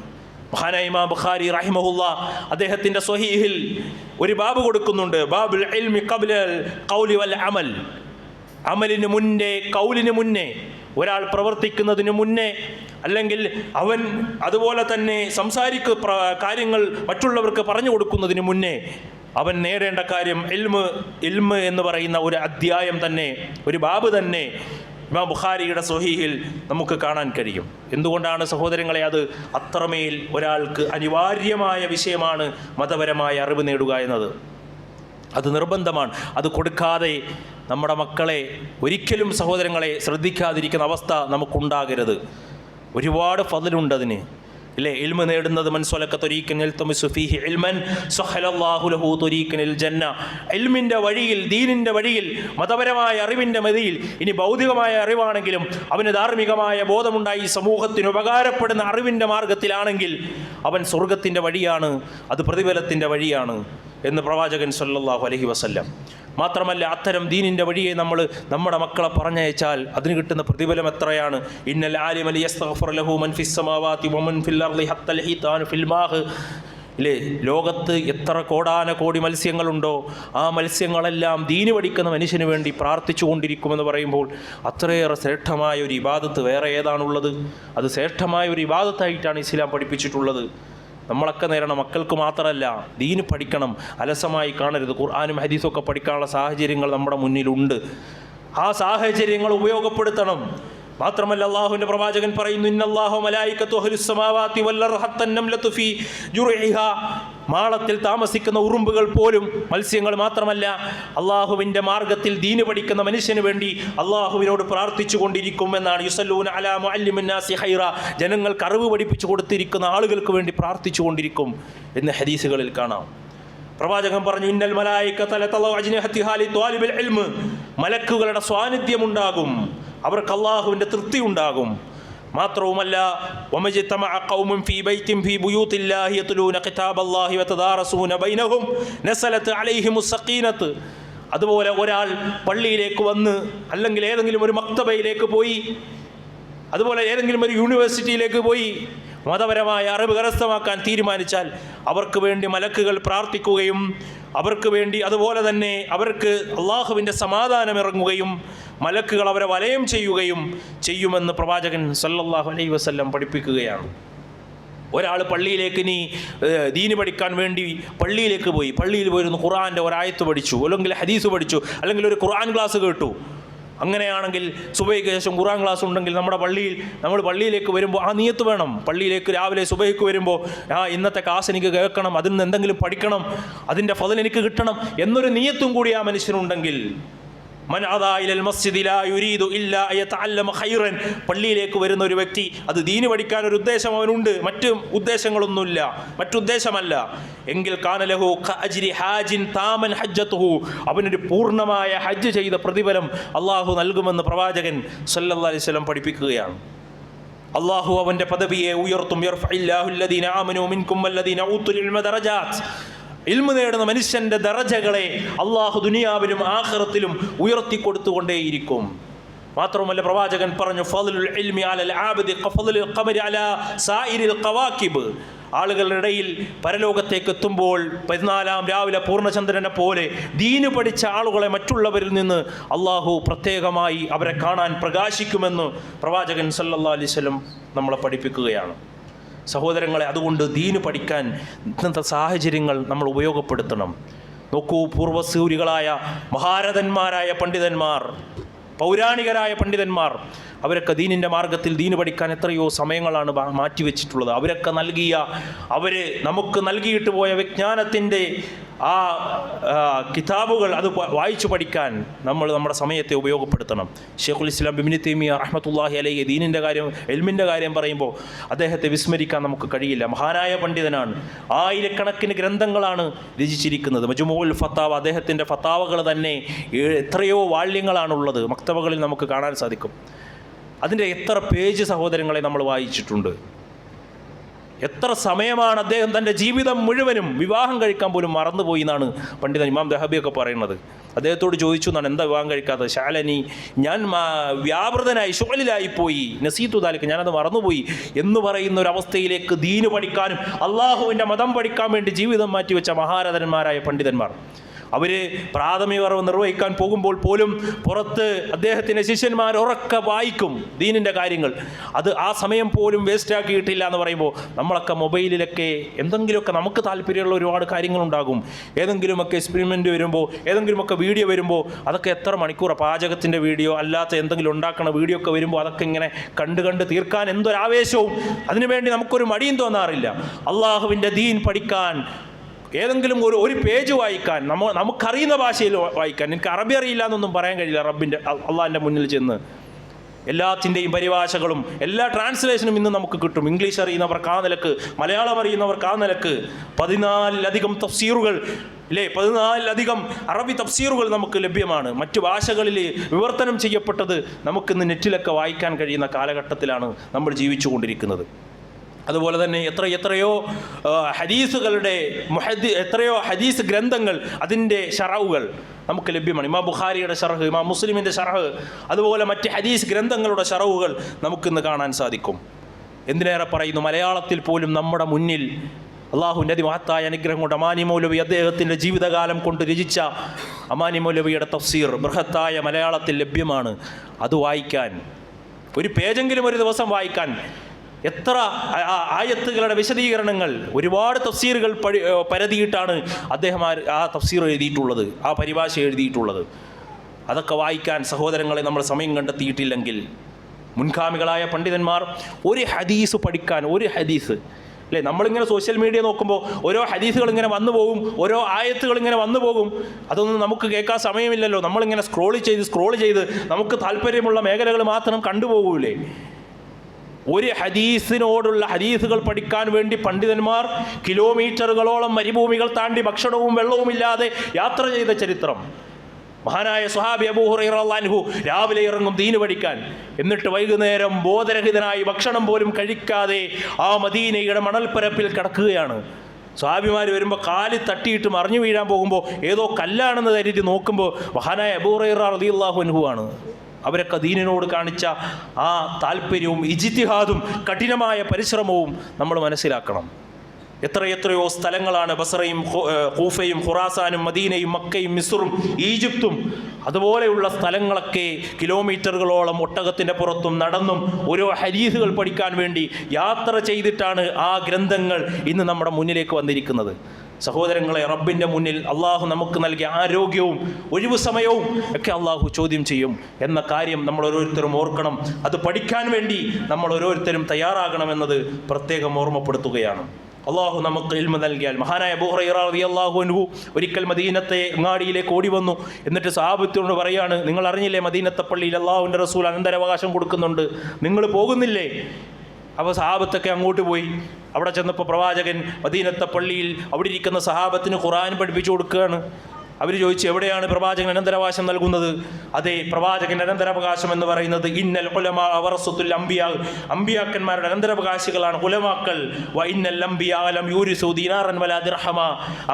മഹാനായ ഇമാം ബുഖാരി റഹിമഹുല്ലാ അദ്ദേഹത്തിൻ്റെ സ്വഹീഹിൽ ഒരു ബാബ് കൊടുക്കുന്നുണ്ട്, ബാബുൽ ഇൽമി ഖബ്ലൽ ഖൗലി വൽ അമൽ. അമലിന് മുന്നേ, കൗലിന് മുന്നേ, ഒരാൾ പ്രവർത്തിക്കുന്നതിന് മുന്നേ, അല്ലെങ്കിൽ അവൻ അതുപോലെ തന്നെ കാര്യങ്ങൾ മറ്റുള്ളവർക്ക് പറഞ്ഞു കൊടുക്കുന്നതിന് മുന്നേ അവൻ നേടേണ്ട കാര്യം ഇൽമ് എന്ന് പറയുന്ന ഒരു അധ്യായം തന്നെ, ഒരു ബാബ് തന്നെ ഇമാം ബുഖാരിയുടെ സ്വഹീഹിൽ നമുക്ക് കാണാൻ കഴിയും. എന്തുകൊണ്ടാണ് സഹോദരങ്ങളെ അത് അത്രമേൽ ഒരാൾക്ക് അനിവാര്യമായ വിഷയമാണ് മതപരമായ അറിവ് നേടുക എന്നത്. അത് നിർബന്ധമാണ്. അത് കൊടുക്കാതെ നമ്മുടെ മക്കളെ ഒരിക്കലും സഹോദരങ്ങളെ ശ്രദ്ധിക്കാതിരിക്കുന്ന അവസ്ഥ നമുക്കുണ്ടാകരുത്. ഒരുപാട് ഫضലുണ്ട് അതിന്, ഇല്ലേ? ഇൽമ് നേടുന്നത് മൻ സലക തരീഖൻ യൽതമിസു ഫീഹി ഇൽമൻ സഹലല്ലാഹു ലഹു തരീഖനിൽ ജന്ന. ഇൽമിൻ്റെ വഴിയിൽ, ദീനിൻ്റെ വഴിയിൽ, മതപരമായ അറിവിൻ്റെ മതിയിൽ, ഇനി ഭൗതികമായ അറിവാണെങ്കിലും അവന് ധാർമ്മികമായ ബോധമുണ്ടായി സമൂഹത്തിന് ഉപകാരപ്പെടുന്ന അറിവിൻ്റെ മാർഗത്തിലാണെങ്കിൽ അവൻ സ്വർഗത്തിൻ്റെ വഴിയാണ്, അത് പ്രതിഫലത്തിൻ്റെ വഴിയാണ് എന്ന് പ്രവാചകൻ സല്ലല്ലാഹു അലൈഹി വസല്ലം. മാത്രമല്ല അത്തരം ദീനിൻ്റെ വഴിയെ നമ്മൾ നമ്മുടെ മക്കളെ പറഞ്ഞയച്ചാൽ അതിന് കിട്ടുന്ന പ്രതിഫലം എത്രയാണ്. ഇന്നൽ ആലിമ ലിയസ്തഗ്ഫിറ ലഹു മൻ ഫിസ് സമാവാതി വമൻ ഫിൽ അർളി ഹത്തൽ ഹീതാൻ ഫിൽ മാഹ്. ഇല്ലേ, ലോകത്ത് എത്ര കോടാനകോടി മത്സ്യങ്ങളുണ്ടോ ആ മത്സ്യങ്ങളെല്ലാം ദീന് പഠിക്കുന്ന മനുഷ്യന് വേണ്ടി പ്രാർത്ഥിച്ചു കൊണ്ടിരിക്കുമെന്ന് പറയുമ്പോൾ അത്രയേറെ ശ്രേഷ്ഠമായ ഒരു ഇബാദത്ത് വേറെ ഏതാണുള്ളത്? അത് ശ്രേഷ്ഠമായ ഒരു ഇബാദത്തായിട്ടാണ് ഇസ്ലാം പഠിപ്പിച്ചിട്ടുള്ളത്. നമ്മളൊക്കെ നേരണം, മക്കൾക്ക് മാത്രമല്ല, ദീന് പഠിക്കണം, അലസമായി കാണരുത്. ഖുർആനും ഹദീസൊക്കെ പഠിക്കാനുള്ള സാഹചര്യങ്ങൾ നമ്മുടെ മുന്നിലുണ്ട്, ആ സാഹചര്യങ്ങൾ ഉപയോഗപ്പെടുത്തണം. മാത്രമല്ല അല്ലാഹുവിൻ്റെ പ്രവാചകൻ പറയുന്നു, ഇന്നല്ലാഹു മലായികതു അഹ്ലുസ് സമാവാതി വൽ അർളി ഹത്തൻ നംലതു ഫീ ജുർഇഹാ. മാളത്തിൽ താമസിക്കുന്ന ഉറുമ്പുകൾ പോലും, മത്സ്യങ്ങൾ മാത്രമല്ല, അള്ളാഹുവിൻ്റെ മാർഗത്തിൽ ദീന് പഠിക്കുന്ന മനുഷ്യന് വേണ്ടി അള്ളാഹുവിനോട് പ്രാർത്ഥിച്ചു കൊണ്ടിരിക്കും എന്നാണ്. യുസല്ലൂന അലാ മുഅല്ലിമിൻ നാസി ഖൈറ, ജനങ്ങൾക്ക് അറിവ് പഠിപ്പിച്ചു കൊടുത്തിരിക്കുന്ന ആളുകൾക്ക് വേണ്ടി പ്രാർത്ഥിച്ചു കൊണ്ടിരിക്കും എന്ന് ഹദീസുകളിൽ കാണാം. പ്രവാചകൻ പറഞ്ഞു, ഇന്നൽ മലായികത ലതളഉ അജ്നിഹതിഹാ ലിത്വാലിബിൽ ഇൽമ്, മലക്കുകളുടെ സ്വാന്നിധ്യമുണ്ടാകും, അവർക്ക് അള്ളാഹുവിൻ്റെ തൃപ്തി ഉണ്ടാകും. മാത്രവുമല്ല വമജ്തമഅ ഖൗമുൻ ഫീ ബൈത്തിൻ ഫീ ബുയൂത്തില്ലാഹി യത്ലൂന കിതാബല്ലാഹി വതദാറസൂന ബൈനഹും നസലത് അലൈഹിമുസ് സഖീനത്ത്. അതുപോലെ ഒരാൾ പള്ളിയിലേക്ക് വന്ന്, അല്ലെങ്കിൽ ഏതെങ്കിലും ഒരു മക്തബയിലേക്ക് പോയി, അതുപോലെ ഏതെങ്കിലും ഒരു യൂണിവേഴ്സിറ്റിയിലേക്ക് പോയി മതപരമായ അറിവ് കരസ്ഥമാക്കാൻ തീരുമാനിച്ചാൽ അവർക്ക് വേണ്ടി മലക്കുകൾ പ്രാർത്ഥിക്കുകയും അവർക്ക് വേണ്ടി അതുപോലെ തന്നെ അവർക്ക് അള്ളാഹുവിൻ്റെ സമാധാനം ഇറങ്ങുകയും മലക്കുകൾ അവരെ വലയം ചെയ്യുമെന്ന് പ്രവാചകൻ സല്ലല്ലാഹു അലൈഹി വസല്ലം പഠിപ്പിക്കുകയാണ്. ഒരാൾ പള്ളിയിലേക്ക് ഇനി ദീന് പഠിക്കാൻ വേണ്ടി പള്ളിയിലേക്ക് പോയി, പള്ളിയിൽ പോയിരുന്നു ഖുർആൻ്റെ ഒരായത്ത് പഠിച്ചു, അല്ലെങ്കിൽ ഹദീസ് പഠിച്ചു, അല്ലെങ്കിൽ ഒരു ഖുർആൻ ക്ലാസ് കേട്ടു. അങ്ങനെയാണെങ്കിൽ സുബഹിക്ക് ശേഷം ഖുർആൻ ക്ലാസ് ഉണ്ടെങ്കിൽ നമ്മൾ പള്ളിയിലേക്ക് വരുമ്പോൾ ആ നിയത്ത് വേണം. പള്ളിയിലേക്ക് രാവിലെ സുബഹിക്ക് വരുമ്പോൾ ഇന്നത്തെ ക്ലാസ് എനിക്ക് കേൾക്കണം, അതിൽ നിന്ന് എന്തെങ്കിലും പഠിക്കണം, അതിൻ്റെ ഫضൽ എനിക്ക് കിട്ടണം എന്നൊരു നിയത്തും കൂടി ആ മനുഷ്യനുണ്ടെങ്കിൽ, മൻ അദാ ഇലൽ മസ്ജിദി ലാ യുരീദു ഇല്ലാ അയതഅല്ലമ ഖൈറൻ, പള്ളിയിലേക്ക് വരുന്ന ഒരു വ്യക്തി അത് ദീന് പഠിക്കാൻ ഒരു ഉദ്ദേശം അവനുണ്ട്, മറ്റു ഉദ്ദേശങ്ങളൊന്നുമില്ല, മറ്റുദ്ദേശമല്ല എങ്കിൽ കാന ലഹു കഅജ്രി ഹാജിൻ താമൻ ഹജ്ജതുഹു, അവനൊരു പൂർണ്ണമായ ഹജ്ജ് ചെയ്ത പ്രതിഫലം അള്ളാഹു നൽകുമെന്ന് പ്രവാചകൻ സല്ലല്ലാഹു അലൈഹി വസല്ലം പഠിപ്പിക്കുകയാണ്. അള്ളാഹു അവൻ്റെ പദവിയെ ഉയർത്തും. യർഫഇല്ലാഹു അല്ലദീന ആമനൂ മിൻകും വല്ലദീന ഊതുൽ ഇൽമ ദറജാത്ത്. ഇൽമു നേടുന്ന മനുഷ്യൻ്റെ ദറജകളെ അള്ളാഹു ദുനിയാവിലും ആഖിറത്തിലും ഉയർത്തിക്കൊടുത്തുകൊണ്ടേയിരിക്കും. മാത്രമല്ല പ്രവാചകൻ പറഞ്ഞു, ഫദ്ലുൽ ഇൽമി അലൽ ആബിദി കഫദ്ലുൽ ഖമരി അലാ സായിരിൽ ഖവാകിബ്. ആളുകളുടെ ഇടയിൽ പരലോകത്തേക്ക് എത്തുമ്പോൾ 14 രാവിലെ പൂർണ്ണചന്ദ്രനെ പോലെ ദീന് പഠിച്ച ആളുകളെ മറ്റുള്ളവരിൽ നിന്ന് അള്ളാഹു പ്രത്യേകമായി അവരെ കാണാൻ പ്രകാശിക്കുമെന്ന് പ്രവാചകൻ സല്ലല്ലാഹു അലൈഹി വസല്ലം നമ്മളെ പഠിപ്പിക്കുകയാണ്. സഹോദരങ്ങളെ, അതുകൊണ്ട് ദീന് പഠിക്കാൻ ഇന്നത്തെ സാഹചര്യങ്ങൾ നമ്മൾ ഉപയോഗപ്പെടുത്തണം. നോക്കൂ, പൂർവ്വസൂരികളായ മഹാരഥന്മാരായ പണ്ഡിതന്മാർ, പൗരാണികരായ പണ്ഡിതന്മാർ, അവരൊക്കെ ദീനിൻ്റെ മാർഗത്തിൽ ദീന് പഠിക്കാൻ എത്രയോ സമയങ്ങളാണ് മാറ്റിവെച്ചിട്ടുള്ളത്. അവരൊക്കെ അവർ നമുക്ക് നൽകിയിട്ട് പോയ വിജ്ഞാനത്തിൻ്റെ ആ കിതാബുകൾ അത് വായിച്ചു പഠിക്കാൻ നമ്മൾ നമ്മുടെ സമയത്തെ ഉപയോഗപ്പെടുത്തണം. ഷെയ്ഖുൽ ഇസ്ലാം ഇബ്നു തൈമിയ്യ റഹ്മത്തുള്ളാഹി അലൈഹി ദീനിൻ്റെ കാര്യം, ഇൽമിൻ്റെ കാര്യം പറയുമ്പോൾ അദ്ദേഹത്തെ വിസ്മരിക്കാൻ നമുക്ക് കഴിയില്ല. മഹാനായ പണ്ഡിതനാണ്. ആയിരക്കണക്കിന് ഗ്രന്ഥങ്ങളാണ് രചിച്ചിരിക്കുന്നത്. മജ്മുഉൽ ഫത്താവ, അദ്ദേഹത്തിൻ്റെ ഫത്താവകൾ തന്നെ എത്രയോ വാള്യങ്ങളാണുള്ളത്, മക്തബകളിൽ നമുക്ക് കാണാൻ സാധിക്കും. അതിൻ്റെ എത്ര പേജ് സഹോദരങ്ങളെ നമ്മൾ വായിച്ചിട്ടുണ്ട്. എത്ര സമയമാണ് അദ്ദേഹം തൻ്റെ ജീവിതം മുഴുവനും, വിവാഹം കഴിക്കാൻ പോലും മറന്നുപോയി എന്നാണ് പണ്ഡിതൻ ഇമാം ദഹബിയൊക്കെ പറയുന്നത്. അദ്ദേഹത്തോട് ചോദിച്ചു എന്നാണ്, എന്താ വിവാഹം കഴിക്കാത്തത്? ശാലനി, ഞാൻ വ്യാപൃതനായി ഷുഗലിലായിപ്പോയി, നസീത്തു ദാലിക്ക്, ഞാനത് മറന്നുപോയി എന്ന് പറയുന്ന ഒരു അവസ്ഥയിലേക്ക് ദീന് പഠിക്കാനും അള്ളാഹുവിൻ്റെ മതം പഠിക്കാൻ വേണ്ടി ജീവിതം മാറ്റിവെച്ച മഹാരഥന്മാരായ പണ്ഡിതന്മാർ. അവർ പ്രാഥമിക അറിവ് നിർവഹിക്കാൻ പോകുമ്പോൾ പോലും പുറത്ത് അദ്ദേഹത്തിൻ്റെ ശിഷ്യന്മാർ ഉറക്കെ വായിക്കും ദീനിൻ്റെ കാര്യങ്ങൾ. അത് ആ സമയം പോലും വേസ്റ്റാക്കിയിട്ടില്ല എന്ന് പറയുമ്പോൾ നമ്മളൊക്കെ മൊബൈലിലൊക്കെ എന്തെങ്കിലുമൊക്കെ നമുക്ക് താല്പര്യമുള്ള ഒരുപാട് കാര്യങ്ങളുണ്ടാകും. ഏതെങ്കിലുമൊക്കെ എക്സ്പെരിമെൻ്റ് വരുമ്പോൾ, ഏതെങ്കിലുമൊക്കെ വീഡിയോ വരുമ്പോൾ, അതൊക്കെ എത്ര മണിക്കൂർ, പാചകത്തിൻ്റെ വീഡിയോ അല്ലാത്ത എന്തെങ്കിലും ഉണ്ടാക്കണ വീഡിയോ ഒക്കെ വരുമ്പോൾ അതൊക്കെ ഇങ്ങനെ കണ്ട് തീർക്കാൻ എന്തൊരാവേശവും, അതിനുവേണ്ടി നമുക്കൊരു മടിയും തോന്നാറില്ല. അള്ളാഹുവിൻ്റെ ദീൻ പഠിക്കാൻ, ഏതെങ്കിലും ഒരു പേജ് വായിക്കാൻ, നമുക്കറിയുന്ന ഭാഷയിൽ വായിക്കാൻ. എനിക്ക് അറബി അറിയില്ല എന്നൊന്നും പറയാൻ കഴിയില്ല. അള്ളാഹിൻ്റെ മുന്നിൽ ചെന്ന് എല്ലാത്തിൻ്റെയും പരിഭാഷകളും എല്ലാ ട്രാൻസ്ലേഷനും ഇന്ന് നമുക്ക് കിട്ടും. ഇംഗ്ലീഷ് അറിയുന്നവർക്ക് ആ നിലക്ക്, മലയാളം അറിയുന്നവർക്ക് ആ നിലക്ക് 14ലധികം തഫ്സീറുകൾ, 14ലധികം അറബി തഫ്സീറുകൾ നമുക്ക് ലഭ്യമാണ്. മറ്റു ഭാഷകളിൽ വിവർത്തനം ചെയ്യപ്പെട്ടത് നമുക്കിന്ന് നെറ്റിലൊക്കെ വായിക്കാൻ കഴിയുന്ന കാലഘട്ടത്തിലാണ് നമ്മൾ ജീവിച്ചു കൊണ്ടിരിക്കുന്നത്. അതുപോലെ തന്നെ എത്രയോ ഹദീസുകളുടെ എത്രയോ ഹദീസ് ഗ്രന്ഥങ്ങൾ, അതിൻ്റെ ഷറഹുകൾ നമുക്ക് ലഭ്യമാണ്. ഇമാം ബുഖാരിയുടെ ഷറഹ്, ഇമാം മുസ്ലിമിൻ്റെ ഷറഹ്, അതുപോലെ മറ്റ് ഹദീസ് ഗ്രന്ഥങ്ങളുടെ ഷറഹുകൾ നമുക്കിന്ന് കാണാൻ സാധിക്കും. എന്തിനേറെ പറയുന്നു, മലയാളത്തിൽ പോലും നമ്മുടെ മുന്നിൽ അള്ളാഹുവിൻ്റെ അതിമഹത്തായ അനുഗ്രഹം കൊണ്ട് അമാനി മൗലവി അദ്ദേഹത്തിൻ്റെ ജീവിതകാലം കൊണ്ട് രചിച്ച അമാനി മൗലവിയുടെ തഫ്സീർ ബൃഹത്തായ മലയാളത്തിൽ ലഭ്യമാണ്. അത് വായിക്കാൻ, ഒരു പേജെങ്കിലും ഒരു ദിവസം വായിക്കാൻ, എത്ര ആയത്തുകളുടെ വിശദീകരണങ്ങൾ, ഒരുപാട് തഫ്സീറുകൾ പരതിയിട്ടാണ് അദ്ദേഹം ആ തഫ്സീർ എഴുതിയിട്ടുള്ളത്, ആ പരിഭാഷ എഴുതിയിട്ടുള്ളത്. അതൊക്കെ വായിക്കാൻ സഹോദരങ്ങളെ നമ്മൾ സമയം കണ്ടെത്തിയിട്ടില്ലെങ്കിൽ, മുൻഗാമികളായ പണ്ഡിതന്മാർ ഒരു ഹദീസ് പഠിക്കാൻ, ഒരു ഹദീസ് നമ്മളിങ്ങനെ സോഷ്യൽ മീഡിയ നോക്കുമ്പോൾ ഓരോ ഹദീസുകൾ ഇങ്ങനെ വന്നു പോകും, ഓരോ ആയത്തുകൾ ഇങ്ങനെ വന്നു പോകും. അതൊന്നും നമുക്ക് കേൾക്കാൻ സമയമില്ലല്ലോ. നമ്മളിങ്ങനെ സ്ക്രോൾ ചെയ്ത് നമുക്ക് താല്പര്യമുള്ള മേഖലകൾ മാത്രം കണ്ടുപോകൂലേ. ഒരു ഹദീസിനോടുള്ള ഹദീസുകൾ പഠിക്കാൻ വേണ്ടി പണ്ഡിതന്മാർ കിലോമീറ്ററുകളോളം മരുഭൂമികൾ താണ്ടി ഭക്ഷണവും വെള്ളവുമില്ലാതെ യാത്ര ചെയ്ത ചരിത്രം. മഹാനായ സ്വഹാബി അബൂ ഹുറൈറ റളിയല്ലാഹു അൻഹു രാവിലെ ഇറങ്ങും ദീന് പഠിക്കാൻ, എന്നിട്ട് വൈകുന്നേരം ബോധരഹിതനായി ഭക്ഷണം പോലും കഴിക്കാതെ ആ മദീനയുടെ മണൽപ്പരപ്പിൽ കിടക്കുകയാണ്. സ്വഹാബിമാർ വരുമ്പോൾ കാലിൽ തട്ടിയിട്ട് മറിഞ്ഞു വീഴാൻ പോകുമ്പോൾ ഏതോ കല്ലാണെന്ന് കരുതി നോക്കുമ്പോൾ മഹാനായ അബൂ ഹുറൈറ റളിയല്ലാഹു അൻഹു ആണ്. അവരൊക്കെ ദീനിനോട് കാണിച്ച ആ താല്പര്യവും ഇജ്തിഹാദും കഠിനമായ പരിശ്രമവും നമ്മൾ മനസ്സിലാക്കണം. എത്രയോ സ്ഥലങ്ങളാണ് ബസറയും കൂഫയും ഖുറാസാനും മദീനയും മക്കയും മിസ്റും ഈജിപ്തും അതുപോലെയുള്ള സ്ഥലങ്ങളൊക്കെ കിലോമീറ്ററുകളോളം ഒട്ടകത്തിൻ്റെ പുറത്തും നടന്നും ഓരോ ഹദീസുകൾ പഠിക്കാൻ വേണ്ടി യാത്ര ചെയ്തിട്ടാണ് ആ ഗ്രന്ഥങ്ങൾ ഇന്ന് നമ്മുടെ മുന്നിലേക്ക് വന്നിരിക്കുന്നത്. സഹോദരങ്ങളെ, റബ്ബിൻ്റെ മുന്നിൽ അള്ളാഹു നമുക്ക് നൽകിയ ആരോഗ്യവും ഒഴിവു സമയവും ഒക്കെ അള്ളാഹു ചോദ്യം ചെയ്യും എന്ന കാര്യം നമ്മൾ ഓരോരുത്തരും ഓർക്കണം. അത് പഠിക്കാൻ വേണ്ടി നമ്മൾ ഓരോരുത്തരും തയ്യാറാകണമെന്നത് പ്രത്യേകം ഓർമ്മപ്പെടുത്തുകയാണ്. അള്ളാഹു നമുക്ക് ഇൽമ നൽകിയാൽ, മഹാനായ അബൂ ഹുറൈറ റളിയല്ലാഹു അൻഹു ഒരിക്കൽ മദീനത്തെ അങ്ങാടിയിലേക്ക് ഓടി വന്നു. എന്നിട്ട് സഹാബത്തിനോട് പറയാണ്, നിങ്ങൾ അറിഞ്ഞില്ലേ മദീനത്തെ പള്ളിയിൽ അള്ളാഹുവിൻ്റെ റസൂൽ അനന്തരാവകാശം കൊടുക്കുന്നുണ്ട്, നിങ്ങൾ പോകുന്നില്ലേ? അപ്പോൾ സഹാബത്തൊക്കെ അങ്ങോട്ട് പോയി. അവിടെ ചെന്നപ്പോൾ പ്രവാചകൻ മദീനത്തെ പള്ളിയിൽ അവിടെ ഇരിക്കുന്ന സഹാബത്തിന് ഖുർആൻ പഠിപ്പിച്ചു കൊടുക്കുകയാണ്. അവർ ചോദിച്ചു, എവിടെയാണ് പ്രവാചകൻ അനന്തരാവകാശം നൽകുന്നത്? അതെ, പ്രവാചകൻ അനന്തരാവകാശം എന്ന് പറയുന്നത് ഇന്നൽ ഉലമാ വറസത്തുൽ അംബിയാ, അംബിയാക്കന്മാരുടെ അനന്തരാവകാശികളാണ് ഉലമാക്കൾ. വ ഇന്നൽ അംബിയാ ലം യൂരിസു ദീനാറൻ വലാ ദിർഹമ,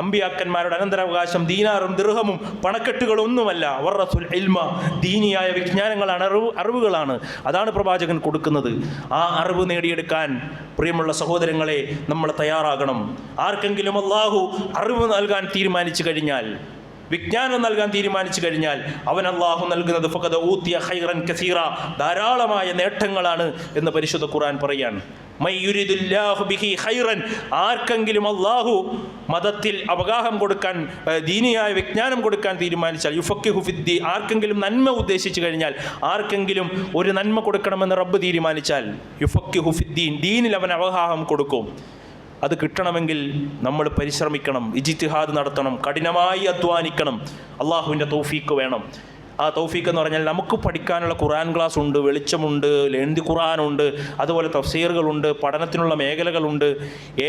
അംബിയാക്കന്മാരുടെ അനന്തരാവകാശം ദീനാറും ദിർഹമും പണക്കെട്ടുകളൊന്നുമല്ല. വറസുൽ ഇൽമ, ദീനിയായ വിജ്ഞാനങ്ങളാണ്, അറിവുകളാണ്. അതാണ് പ്രവാചകൻ കൊടുക്കുന്നത്. ആ അറിവ് നേടിയെടുക്കാൻ പ്രിയമുള്ള സഹോദരങ്ങളെ നമ്മൾ തയ്യാറാകണം. ആർക്കെങ്കിലും അല്ലാഹു അറിവ് നൽകാൻ തീരുമാനിച്ചു കഴിഞ്ഞാൽ, വിജ്ഞാനം നൽകാൻ തീരുമാനിച്ചു കഴിഞ്ഞാൽ അവൻ അല്ലാഹു നൽകുന്നത് ഫഖദ ഊതിയ ഖൈറൻ കസീറ, ധാരാളമായ നേട്ടങ്ങളാണ് എന്ന് പരിശുദ്ധ ഖുർആൻ പറയാണ്. മൈ യുരിദുല്ലാഹു ബിഹി ഖൈറൻ, ആർക്കെങ്കിലും അല്ലാഹു മതത്തിൽ അവഗാഹം കൊടുക്കാൻ, ദീനിയായ വിജ്ഞാനം കൊടുക്കാൻ തീരുമാനിച്ചാൽ, യുഫഖിഹു ഫിദ്ദീൻ, ആർക്കെങ്കിലും നന്മ ഉദ്ദേശിച്ചു കഴിഞ്ഞാൽ, ആർക്കെങ്കിലും ഒരു നന്മ കൊടുക്കണമെന്ന് റബ്ബ് തീരുമാനിച്ചാൽ, യുഫഖിഹു ഫിദ്ദീൻ, ദീനിൽ അവൻ അവഗാഹം കൊടുക്കും. അത് കിട്ടണമെങ്കിൽ നമ്മൾ പരിശ്രമിക്കണം, ഇജ്തിഹാദ് നടത്തണം, കഠിനമായി അധ്വാനിക്കണം. അള്ളാഹുവിൻ്റെ തൗഫീക്ക് വേണം. ആ തൗഫീക്ക് എന്ന് പറഞ്ഞാൽ നമുക്ക് പഠിക്കാനുള്ള ഖുർആൻ ക്ലാസ് ഉണ്ട്, വെളിച്ചമുണ്ട്, ലെന്തി ഖുർആനുണ്ട്, അതുപോലെ തഫ്സീറുകളുണ്ട്, പഠനത്തിനുള്ള മേഖലകളുണ്ട്.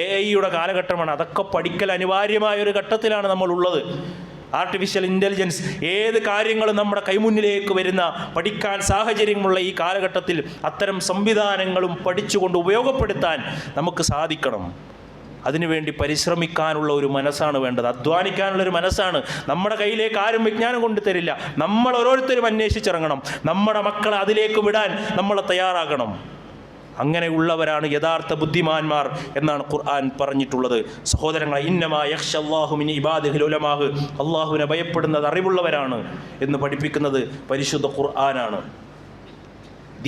AI-യുടെ കാലഘട്ടമാണ്. അതൊക്കെ പഠിക്കൽ അനിവാര്യമായ ഒരു ഘട്ടത്തിലാണ് നമ്മളുള്ളത്. ആർട്ടിഫിഷ്യൽ ഇൻ്റലിജൻസ്, ഏത് കാര്യങ്ങളും നമ്മുടെ കൈമുന്നിലേക്ക് വരുന്ന, പഠിക്കാൻ സാഹചര്യമുള്ള ഈ കാലഘട്ടത്തിൽ അത്തരം സംവിധാനങ്ങളും പഠിച്ചുകൊണ്ട് ഉപയോഗപ്പെടുത്താൻ നമുക്ക് സാധിക്കണം. അതിനുവേണ്ടി പരിശ്രമിക്കാനുള്ള ഒരു മനസ്സാണ് വേണ്ടത്, അധ്വാനിക്കാനുള്ളൊരു മനസ്സാണ്. നമ്മുടെ കയ്യിലേക്ക് ആരും വിജ്ഞാനം കൊണ്ടു തരില്ല. നമ്മൾ ഓരോരുത്തരും അന്വേഷിച്ചിറങ്ങണം. നമ്മുടെ മക്കളെ അതിലേക്ക് വിടാൻ നമ്മൾ തയ്യാറാകണം. അങ്ങനെയുള്ളവരാണ് യഥാർത്ഥ ബുദ്ധിമാന്മാർ എന്നാണ് ഖുർആൻ പറഞ്ഞിട്ടുള്ളത്. സഹോദരങ്ങളെ, ഇന്നമാ യഖ്ശല്ലാഹു മിൻ ഇബാദിഹിൽ ഉലമാഹ്, അള്ളാഹുവിനെ ഭയപ്പെടുന്നത് അറിവുള്ളവരാണ് എന്ന് പഠിപ്പിക്കുന്നത് പരിശുദ്ധ ഖുർആനാണ്.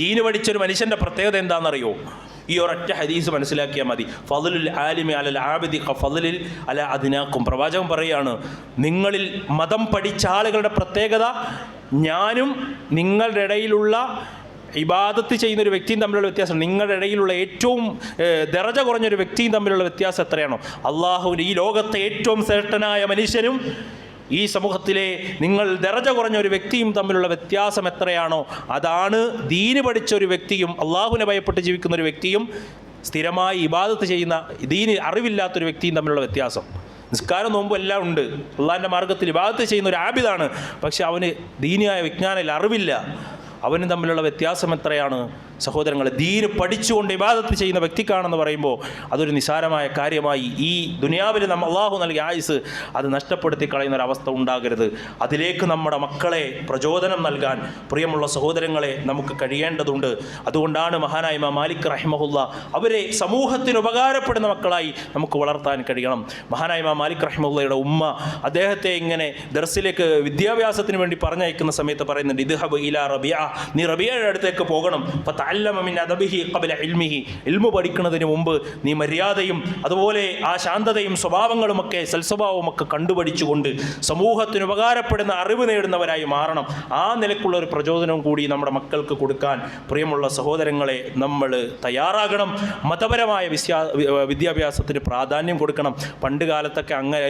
ദീന് പഠിച്ചൊരു മനുഷ്യൻ്റെ പ്രത്യേകത എന്താണെന്നറിയോ? ഈ ഒരൊറ്റ ഹദീസ് മനസ്സിലാക്കിയാൽ മതി. ഫളലുൽ ആലിമി അലൽ ആബിദി കഫളലിൽ അല അദ്നാക്കും. പ്രവാചകൻ പറയാണ്, നിങ്ങളിൽ മതം പഠിച്ച ആളുകളുടെ പ്രത്യേകത ഞാനും നിങ്ങളുടെ ഇടയിലുള്ള ഇബാദത്ത് ചെയ്യുന്നൊരു വ്യക്തിയും തമ്മിലുള്ള വ്യത്യാസം, നിങ്ങളുടെ ഇടയിലുള്ള ഏറ്റവും ദറജ കുറഞ്ഞൊരു വ്യക്തിയും തമ്മിലുള്ള വ്യത്യാസം എത്രയാണോ, അള്ളാഹുവിൻ്റെ ഈ ലോകത്തെ ഏറ്റവും ശ്രേഷ്ഠനായ മനുഷ്യനും ഈ സമൂഹത്തിലെ നിങ്ങൾ ദറജ കുറഞ്ഞ ഒരു വ്യക്തിയും തമ്മിലുള്ള വ്യത്യാസം എത്രയാണോ, അതാണ് ദീന് പഠിച്ച ഒരു വ്യക്തിയും അള്ളാഹുവിനെ ഭയപ്പെട്ട് ജീവിക്കുന്ന ഒരു വ്യക്തിയും സ്ഥിരമായി ഇബാദത്ത് ചെയ്യുന്ന ദീന് അറിവില്ലാത്തൊരു വ്യക്തിയും തമ്മിലുള്ള വ്യത്യാസം. നിസ്കാരം നോമ്പും എല്ലാം ഉണ്ട്, അള്ളാഹിൻ്റെ മാർഗ്ഗത്തിൽ ഇബാദത്ത് ചെയ്യുന്ന ഒരു ആബിദാണ്, പക്ഷെ അവന് ദീനിയായ വിജ്ഞാനം അറിവില്ല. അവനും തമ്മിലുള്ള വ്യത്യാസം എത്രയാണ് സഹോദരങ്ങളെ. ദീന് പഠിച്ചുകൊണ്ട് ഇബാദത്ത് ചെയ്യുന്ന വ്യക്തിക്കാണെന്ന് പറയുമ്പോൾ അതൊരു നിസാരമായ കാര്യമായി ഈ ദുനിയാവിൽ അള്ളാഹു നൽകിയ ആയുസ് അത് നഷ്ടപ്പെടുത്തി കളയുന്ന ഒരവസ്ഥ ഉണ്ടാകരുത്. അതിലേക്ക് നമ്മുടെ മക്കളെ പ്രചോദനം നൽകാൻ പ്രിയമുള്ള സഹോദരങ്ങളെ നമുക്ക് കഴിയേണ്ടതുണ്ട്. അതുകൊണ്ടാണ് മഹാനായ ഇമാം മാലിക് റഹിമഹുല്ല അവരെ സമൂഹത്തിന് ഉപകാരപ്പെടുന്ന മക്കളായി നമുക്ക് വളർത്താൻ കഴിയണം. മഹാനായ ഇമാം മാലിക് റഹിമഹുല്ലയുടെ ഉമ്മ അദ്ദേഹത്തെ ഇങ്ങനെ ദർസിലേക്ക് വിദ്യാഭ്യാസത്തിന് വേണ്ടി പറഞ്ഞയക്കുന്ന സമയത്ത് പറയുന്നുണ്ട്, ഇദ്ഹബ് ഇലാ റബിയ, നീ റബിയയുടെ അടുത്തേക്ക് പോകണം. ഇൽമു പഠിക്കുന്നതിന് മുമ്പ് നീ മര്യാദയും അതുപോലെ ആ ശാന്തതയും സ്വഭാവങ്ങളുമൊക്കെ സൽസ്വഭാവമൊക്കെ കണ്ടുപഠിച്ചുകൊണ്ട് സമൂഹത്തിന് ഉപകാരപ്പെടുന്ന അറിവ് നേടുന്നവരായി മാറണം. ആ നിലക്കുള്ള ഒരു പ്രചോദനവും കൂടി നമ്മുടെ മക്കൾക്ക് കൊടുക്കാൻ പ്രിയമുള്ള സഹോദരങ്ങളെ നമ്മൾ തയ്യാറാകണം. മതപരമായ വിദ്യാഭ്യാസത്തിന് പ്രാധാന്യം കൊടുക്കണം. പണ്ട് കാലത്തൊക്കെ അങ്ങനെ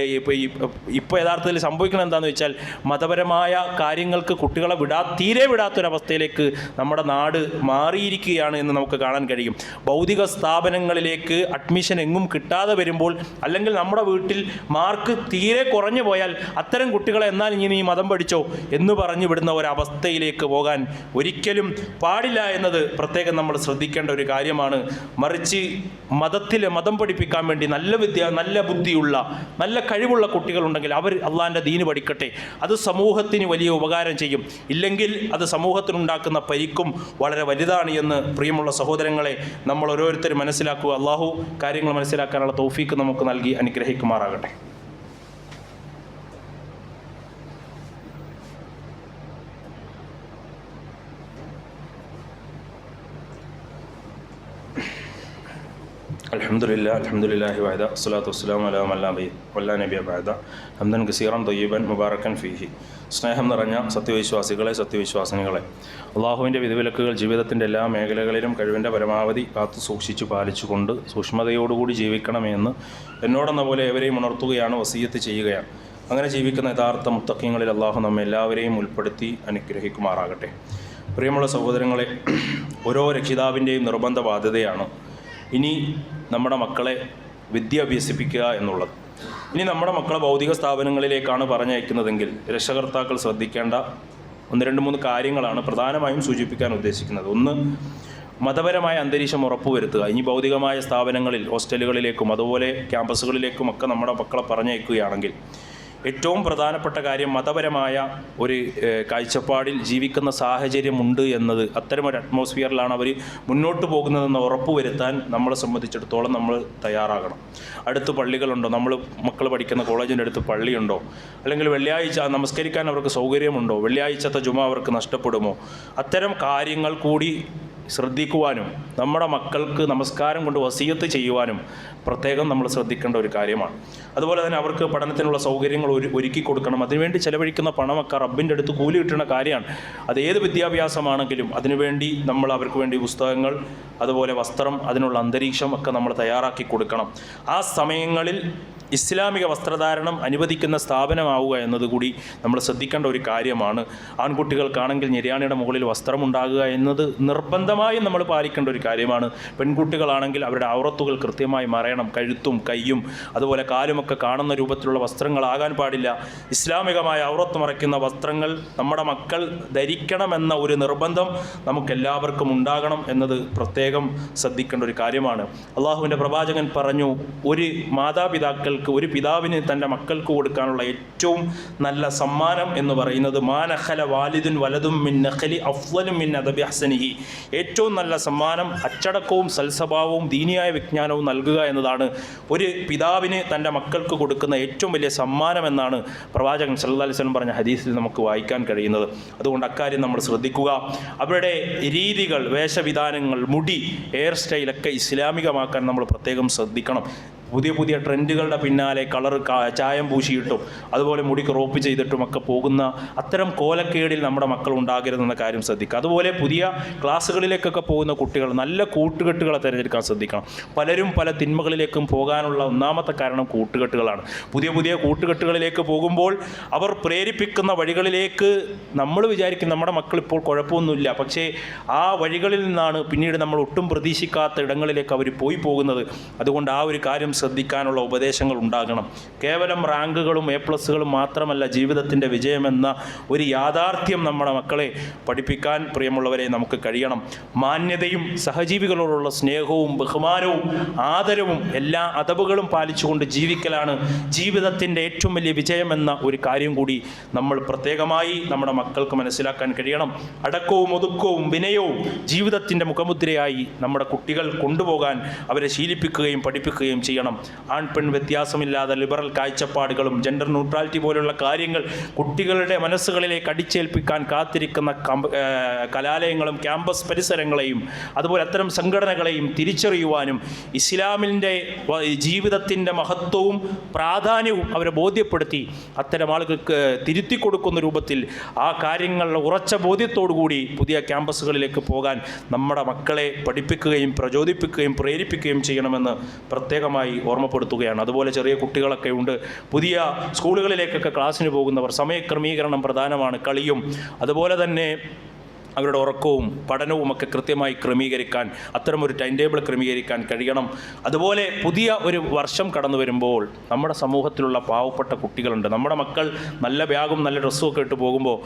ഇപ്പോൾ യഥാർത്ഥത്തിൽ സംഭവിക്കണം എന്താണെന്ന് വെച്ചാൽ മതപരമായ കാര്യങ്ങൾക്ക് കുട്ടികളെ തീരെ വിടാത്തൊരവസ്ഥയിലേക്ക് നമ്മുടെ നാട് മാറിയിരിക്കുകയാണ് എന്ന് നമുക്ക് കാണാൻ കഴിയും. ഭൗതിക സ്ഥാപനങ്ങളിലേക്ക് അഡ്മിഷൻ എങ്ങും കിട്ടാതെ വരുമ്പോൾ, അല്ലെങ്കിൽ നമ്മുടെ വീട്ടിൽ മാർക്ക് തീരെ കുറഞ്ഞു പോയാൽ അത്തരം കുട്ടികളെ എന്നാൽ ഇനി ഈ മതം പഠിച്ചോ എന്ന് പറഞ്ഞു വിടുന്ന ഒരവസ്ഥയിലേക്ക് പോകാൻ ഒരിക്കലും പാടില്ല എന്നത് പ്രത്യേകം നമ്മൾ ശ്രദ്ധിക്കേണ്ട ഒരു കാര്യമാണ്. മറിച്ച് മതം പഠിപ്പിക്കാൻ വേണ്ടി നല്ല ബുദ്ധിയുള്ള നല്ല കഴിവുള്ള കുട്ടികളുണ്ടെങ്കിൽ അവർ അള്ളാഹിൻ്റെ ദീന് പഠിക്കട്ടെ. അത് സമൂഹത്തിന് വലിയ ഉപകാരം ചെയ്യും. ഇല്ലെങ്കിൽ അത് സമൂഹത്തിനുണ്ടാക്കുന്ന പരിക്കും വളരെ വലുതാണ് എന്ന് പ്രിയമുള്ള സഹോദരങ്ങളെ നമ്മൾ ഓരോരുത്തരും മനസ്സിലാക്കുക. അള്ളാഹു കാര്യങ്ങൾ മനസ്സിലാക്കാനുള്ള തൗഫീക്ക് നമുക്ക് നൽകി അനുഗ്രഹിക്കുമാറാകട്ടെ. അൽഹംദുലില്ലാഹി വഹദ വസ്സലാത്തു വസ്സലാമു അലാ മൻ ലാ നബിയ്യ ബഅദ ഹംദൻ കസീറൻ തയ്യിബൻ മുബാറക്കൻ ഫീഹി. സ്നേഹം നിറഞ്ഞ സത്യവിശ്വാസിനികളെ, അള്ളാഹുവിൻ്റെ വിധിവിലക്കുകൾ ജീവിതത്തിൻ്റെ എല്ലാ മേഖലകളിലും കഴിവിൻ്റെ പരമാവധി കാത്തു സൂക്ഷിച്ചു പാലിച്ചുകൊണ്ട് സൂക്ഷ്മതയോടുകൂടി ജീവിക്കണമെന്ന് എന്നോടെന്ന പോലെ ഏവരെയും ഉണർത്തുകയാണ്, വസിയ്യത്ത് ചെയ്യുകയാണ്. അങ്ങനെ ജീവിക്കുന്ന യഥാർത്ഥ മുത്തഖീങ്ങളിൽ അള്ളാഹു നമ്മെ എല്ലാവരെയും ഉൾപ്പെടുത്തി അനുഗ്രഹിക്കുമാറാകട്ടെ. പ്രിയമുള്ള സഹോദരങ്ങളെ, ഓരോ രക്ഷിതാവിൻ്റെയും നിർബന്ധ ബാധ്യതയാണ് ഇനി നമ്മുടെ മക്കളെ വിദ്യ അഭ്യസിപ്പിക്കുക എന്നുള്ളത്. ഇനി നമ്മുടെ മക്കളെ ഭൗതിക സ്ഥാപനങ്ങളിലേക്കാണ് പറഞ്ഞയക്കുന്നതെങ്കിൽ രക്ഷകർത്താക്കൾ ശ്രദ്ധിക്കേണ്ട 1-2-3 കാര്യങ്ങളാണ് പ്രധാനമായും സൂചിപ്പിക്കാൻ ഉദ്ദേശിക്കുന്നത്. ഒന്ന്, മതപരമായ അന്തരീക്ഷം ഉറപ്പുവരുത്തുക. ഇനി ഭൗതികമായ സ്ഥാപനങ്ങളിൽ, ഹോസ്റ്റലുകളിലേക്കും അതുപോലെ ക്യാമ്പസുകളിലേക്കും ഒക്കെ നമ്മുടെ മക്കളെ പറഞ്ഞയക്കുകയാണെങ്കിൽ ഏറ്റവും പ്രധാനപ്പെട്ട കാര്യം മതപരമായ ഒരു കാഴ്ചപ്പാടിൽ ജീവിക്കുന്ന സാഹചര്യമുണ്ട് എന്നത്. അത്തരമൊരു അറ്റ്മോസ്ഫിയറിലാണ് അവർ മുന്നോട്ട് പോകുന്നതെന്ന് ഉറപ്പുവരുത്താൻ നമ്മളെ സംബന്ധിച്ചിടത്തോളം നമ്മൾ തയ്യാറാകണം. അടുത്ത് പള്ളികളുണ്ടോ, മക്കൾ പഠിക്കുന്ന കോളേജിൻ്റെ അടുത്ത് പള്ളിയുണ്ടോ, അല്ലെങ്കിൽ വെള്ളിയാഴ്ച നമസ്കരിക്കാൻ അവർക്ക് സൗകര്യമുണ്ടോ, വെള്ളിയാഴ്ചത്തെ ജുമ അവർക്ക് നഷ്ടപ്പെടുമോ, അത്തരം കാര്യങ്ങൾ കൂടി ശ്രദ്ധിക്കുവാനും നമ്മുടെ മക്കൾക്ക് നമസ്കാരം കൊണ്ട് വസിയത്ത് ചെയ്യുവാനും പ്രത്യേകം നമ്മൾ ശ്രദ്ധിക്കേണ്ട ഒരു കാര്യമാണ്. അതുപോലെ തന്നെ അവർക്ക് പഠനത്തിനുള്ള സൗകര്യങ്ങൾ ഒരുക്കി കൊടുക്കണം. അതിനുവേണ്ടി ചെലവഴിക്കുന്ന പണമൊക്കെ റബ്ബിൻ്റെ അടുത്ത് കൂലി കിട്ടുന്ന കാര്യമാണ്. അത് ഏത് വിദ്യാഭ്യാസമാണെങ്കിലും അതിനുവേണ്ടി നമ്മൾ അവർക്ക് വേണ്ടി പുസ്തകങ്ങൾ, അതുപോലെ വസ്ത്രം, അതിനുള്ള അന്തരീക്ഷം ഒക്കെ നമ്മൾ തയ്യാറാക്കി കൊടുക്കണം. ആ സമയങ്ങളിൽ ഇസ്ലാമിക വസ്ത്രധാരണം അനുവദിക്കുന്ന സ്ഥാപനമാവുക എന്നതുകൂടി നമ്മൾ ശ്രദ്ധിക്കേണ്ട ഒരു കാര്യമാണ്. ആൺകുട്ടികൾക്കാണെങ്കിൽ നിര്യാണിയുടെ മുകളിൽ വസ്ത്രമുണ്ടാകുക എന്നത് നിർബന്ധമായും നമ്മൾ പാലിക്കേണ്ട ഒരു കാര്യമാണ്. പെൺകുട്ടികളാണെങ്കിൽ അവരുടെ ഔറത്തുകൾ കൃത്യമായി മറയണം. കഴുത്തും കൈയും അതുപോലെ കാലുമൊക്കെ കാണുന്ന രൂപത്തിലുള്ള വസ്ത്രങ്ങളാകാൻ പാടില്ല. ഇസ്ലാമികമായ ഔറത്ത് മറയ്ക്കുന്ന വസ്ത്രങ്ങൾ നമ്മുടെ മക്കൾ ധരിക്കണമെന്ന ഒരു നിർബന്ധം നമുക്കെല്ലാവർക്കും ഉണ്ടാകണം എന്നത് പ്രത്യേകം ശ്രദ്ധിക്കേണ്ട ഒരു കാര്യമാണ്. അള്ളാഹുവിൻ്റെ പ്രവാചകൻ പറഞ്ഞു, ഒരു മാതാപിതാക്കൾക്ക്, ഒരു പിതാവിന് തൻ്റെ മക്കൾക്ക് കൊടുക്കാനുള്ള ഏറ്റവും നല്ല സമ്മാനം എന്ന് പറയുന്നത് മാനഖല വാലിദുൻ വലതും മിൻ നഖലി അഫ്ളലു മിൻ അദബി ഹസനിഹി, ഏറ്റവും നല്ല സമ്മാനം അച്ചടക്കവും സൽസ്വഭാവവും ദീനിയായ വിജ്ഞാനവും നൽകുക എന്നതാണ് ഒരു പിതാവിന് തൻ്റെ മക്കൾക്ക് കൊടുക്കുന്ന ഏറ്റവും വലിയ സമ്മാനം എന്നാണ് പ്രവാചകൻ സല്ലല്ലാഹു അലൈഹി വസല്ലം പറഞ്ഞ ഹദീസിൽ നമുക്ക് വായിക്കാൻ കഴിയുന്നത്. അതുകൊണ്ട് അക്കാര്യം നമ്മൾ ശ്രദ്ധിക്കുക. അവരുടെ രീതികൾ, വേഷവിധാനങ്ങൾ, മുടി, ഹെയർ സ്റ്റൈലൊക്കെ ഇസ്ലാമികമാക്കാൻ നമ്മൾ പ്രത്യേകം ശ്രദ്ധിക്കണം. പുതിയ ട്രെൻഡുകളുടെ പിന്നാലെ കളർ ചായം പൂശിയിട്ടും അതുപോലെ മുടി ക്രോപ്പ് ചെയ്തിട്ടുമൊക്കെ പോകുന്ന അത്തരം കോലക്കേടിൽ നമ്മുടെ മക്കൾ ഉണ്ടാകരുതെന്ന കാര്യം ശ്രദ്ധിക്കുക. അതുപോലെ പുതിയ ക്ലാസ്സുകളിലേക്കൊക്കെ പോകുന്ന കുട്ടികൾ നല്ല കൂട്ടുകെട്ടുകളെ തിരഞ്ഞെടുക്കാൻ ശ്രദ്ധിക്കണം. പലരും പല തിന്മകളിലേക്കും പോകാനുള്ള ഒന്നാമത്തെ കാരണം കൂട്ടുകെട്ടുകളാണ്. പുതിയ കൂട്ടുകെട്ടുകളിലേക്ക് പോകുമ്പോൾ അവർ പ്രേരിപ്പിക്കുന്ന വഴികളിലേക്ക് നമ്മൾ വിചാരിക്കും നമ്മുടെ മക്കൾ ഇപ്പോൾ കുഴപ്പമൊന്നുമില്ല, പക്ഷേ ആ വഴികളിൽ നിന്നാണ് പിന്നീട് നമ്മൾ ഒട്ടും പ്രതീക്ഷിക്കാത്ത ഇടങ്ങളിലേക്ക് അവർ പോയി പോകുന്നത്. അതുകൊണ്ട് ആ ഒരു കാര്യം ശ്രദ്ധിക്കാനുള്ള ഉപദേശങ്ങൾ ഉണ്ടാകണം. കേവലം റാങ്കുകളും A+കളും മാത്രമല്ല ജീവിതത്തിൻ്റെ വിജയമെന്ന ഒരു യാഥാർത്ഥ്യം നമ്മുടെ മക്കളെ പഠിപ്പിക്കാൻ പ്രിയമുള്ളവരെ നമുക്ക് കഴിയണം. മാന്യതയും സഹജീവികളോടുള്ള സ്നേഹവും ബഹുമാനവും ആദരവും എല്ലാ അദബുകളും പാലിച്ചുകൊണ്ട് ജീവിക്കലാണ് ജീവിതത്തിൻ്റെ ഏറ്റവും വലിയ വിജയമെന്ന ഒരു കാര്യം കൂടി നമ്മൾ പ്രത്യേകമായി നമ്മുടെ മക്കൾക്ക് മനസ്സിലാക്കാൻ കഴിയണം. അടക്കവും ഒതുക്കവും വിനയവും ജീവിതത്തിൻ്റെ മുഖമുദ്രയായി നമ്മുടെ കുട്ടികൾ കൊണ്ടുപോകാൻ അവരെ ശീലിപ്പിക്കുകയും പഠിപ്പിക്കുകയും ചെയ്യണം. ആൺ പെൺ വ്യത്യാസമില്ലാതെ ലിബറൽ കാഴ്ചപ്പാടുകളും ജെൻഡർ ന്യൂട്രാലിറ്റി പോലുള്ള കാര്യങ്ങൾ കുട്ടികളുടെ മനസ്സുകളിലേക്ക് അടിച്ചേൽപ്പിക്കാൻ കാത്തിരിക്കുന്ന കലാലയങ്ങളും ക്യാമ്പസ് പരിസരങ്ങളെയും അതുപോലെ അത്തരം സംഘടനകളെയും തിരിച്ചറിയുവാനും ഇസ്ലാമിൻ്റെ ജീവിതത്തിൻ്റെ മഹത്വവും പ്രാധാന്യവും അവരെ ബോധ്യപ്പെടുത്തി അത്തരം ആളുകൾക്ക് തിരുത്തി കൊടുക്കുന്ന രൂപത്തിൽ ആ കാര്യങ്ങളുടെ ഉറച്ച ബോധ്യത്തോടുകൂടി പുതിയ ക്യാമ്പസുകളിലേക്ക് പോകാൻ നമ്മുടെ മക്കളെ പഠിപ്പിക്കുകയും പ്രചോദിപ്പിക്കുകയും പ്രേരിപ്പിക്കുകയും ചെയ്യണമെന്ന് പ്രത്യേകമായി ഓർമ്മപ്പെടുത്തുകയാണ്. അതുപോലെ ചെറിയ കുട്ടികളൊക്കെ ഉണ്ട്, പുതിയ സ്കൂളുകളിലേക്കൊക്കെ ക്ലാസ്സിന് പോകുന്നവർ. സമയക്രമീകരണം പ്രധാനമാണ്. കളിയും അതുപോലെ തന്നെ അവരുടെ ഉറക്കവും പഠനവുമൊക്കെ കൃത്യമായി ക്രമീകരിക്കാൻ അത്തരമൊരു ടൈം ടേബിൾ ക്രമീകരിക്കാൻ കഴിയണം. അതുപോലെ പുതിയ ഒരു വർഷം കടന്നു വരുമ്പോൾ നമ്മുടെ സമൂഹത്തിലുള്ള പാവപ്പെട്ട കുട്ടികളുണ്ട്. നമ്മുടെ മക്കൾ നല്ല ബാഗും നല്ല ഡ്രസ്സും ഒക്കെ ഇട്ട് പോകുമ്പോൾ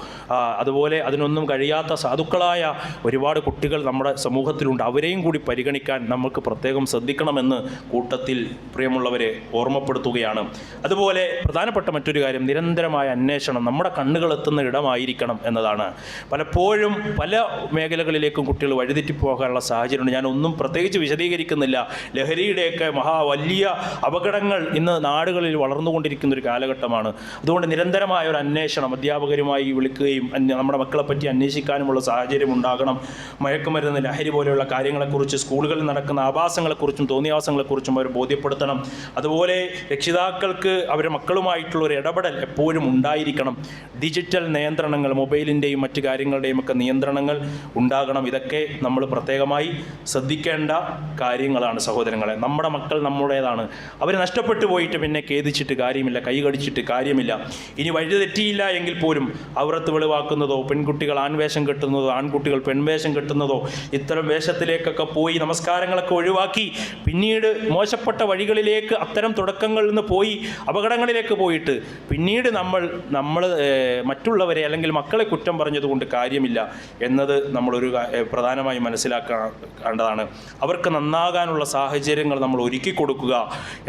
അതുപോലെ അതിനൊന്നും കഴിയാത്ത സാധുക്കളായ ഒരുപാട് കുട്ടികൾ നമ്മുടെ സമൂഹത്തിലുണ്ട്. അവരെയും കൂടി പരിഗണിക്കാൻ നമുക്ക് പ്രത്യേകം ശ്രദ്ധിക്കണമെന്ന് കൂട്ടത്തിൽ പ്രിയമുള്ളവരെ ഓർമ്മപ്പെടുത്തുകയാണ്. അതുപോലെ പ്രധാനപ്പെട്ട മറ്റൊരു കാര്യം നിരന്തരമായ അന്വേഷണം നമ്മുടെ കണ്ണുകളെത്തുന്ന ഇടമായിരിക്കണം എന്നതാണ്. പലപ്പോഴും പല മേഖലകളിലേക്കും കുട്ടികൾ വഴിതെറ്റിപ്പോകാനുള്ള സാഹചര്യമുണ്ട്. ഞാനൊന്നും പ്രത്യേകിച്ച് വിശദീകരിക്കുന്നില്ല. ലഹരിയുടെയൊക്കെ വലിയ അപകടങ്ങൾ ഇന്ന് നാടുകളിൽ വളർന്നുകൊണ്ടിരിക്കുന്ന ഒരു കാലഘട്ടമാണ്. അതുകൊണ്ട് നിരന്തരമായ ഒരു അന്വേഷണം അധ്യാപകരുമായി വിളിക്കുകയും നമ്മുടെ മക്കളെപ്പറ്റി അന്വേഷിക്കാനുമുള്ള സാഹചര്യം ഉണ്ടാകണം. മയക്കുമരുന്ന്, ലഹരി പോലെയുള്ള കാര്യങ്ങളെക്കുറിച്ച് സ്കൂളുകളിൽ നടക്കുന്ന ആഭാസങ്ങളെക്കുറിച്ചും തോന്നിയാസങ്ങളെക്കുറിച്ചും അവർ ബോധ്യപ്പെടുത്തണം. അതുപോലെ രക്ഷിതാക്കൾക്ക് അവരുടെ മക്കളുമായിട്ടുള്ള ഒരു ഇടപെടൽ എപ്പോഴും ഉണ്ടായിരിക്കണം. ഡിജിറ്റൽ നിയന്ത്രണങ്ങൾ, മൊബൈലിൻ്റെയും മറ്റു കാര്യങ്ങളുടെയും ഒക്കെ നിയന്ത്രണം നിയന്ത്രണങ്ങൾ ഉണ്ടാകണം. ഇതൊക്കെ നമ്മൾ പ്രത്യേകമായി ശ്രദ്ധിക്കേണ്ട കാര്യങ്ങളാണ് സഹോദരങ്ങളെ. നമ്മുടെ മക്കൾ നമ്മുടേതാണ്. അവർ നഷ്ടപ്പെട്ടു പോയിട്ട് പിന്നെ ഖേദിച്ചിട്ട് കാര്യമില്ല, കൈ കടിച്ചിട്ട് കാര്യമില്ല. ഇനി വഴിതെറ്റിയില്ല എങ്കിൽ പോലും ഔറത്ത് വെളിവാക്കുന്നതോ, പെൺകുട്ടികൾ ആൺവേഷം കെട്ടുന്നതോ, ആൺകുട്ടികൾ പെൺവേഷം കെട്ടുന്നതോ, ഇത്തരം വേഷത്തിലേക്കൊക്കെ പോയി നമസ്കാരങ്ങളൊക്കെ ഒഴിവാക്കി പിന്നീട് മോശപ്പെട്ട വഴികളിലേക്ക് അത്തരം തുടക്കങ്ങളിൽ നിന്ന് പോയി അപകടങ്ങളിലേക്ക് പോയിട്ട് പിന്നീട് നമ്മൾ മറ്റുള്ളവരെ അല്ലെങ്കിൽ മക്കളെ കുറ്റം പറഞ്ഞതുകൊണ്ട് കാര്യമില്ല എന്നത് നമ്മളൊരു പ്രധാനമായി മനസ്സിലാക്കേണ്ടതാണ്. അവർക്ക് നന്നാകാനുള്ള സാഹചര്യങ്ങൾ നമ്മൾ ഒരുക്കി കൊടുക്കുക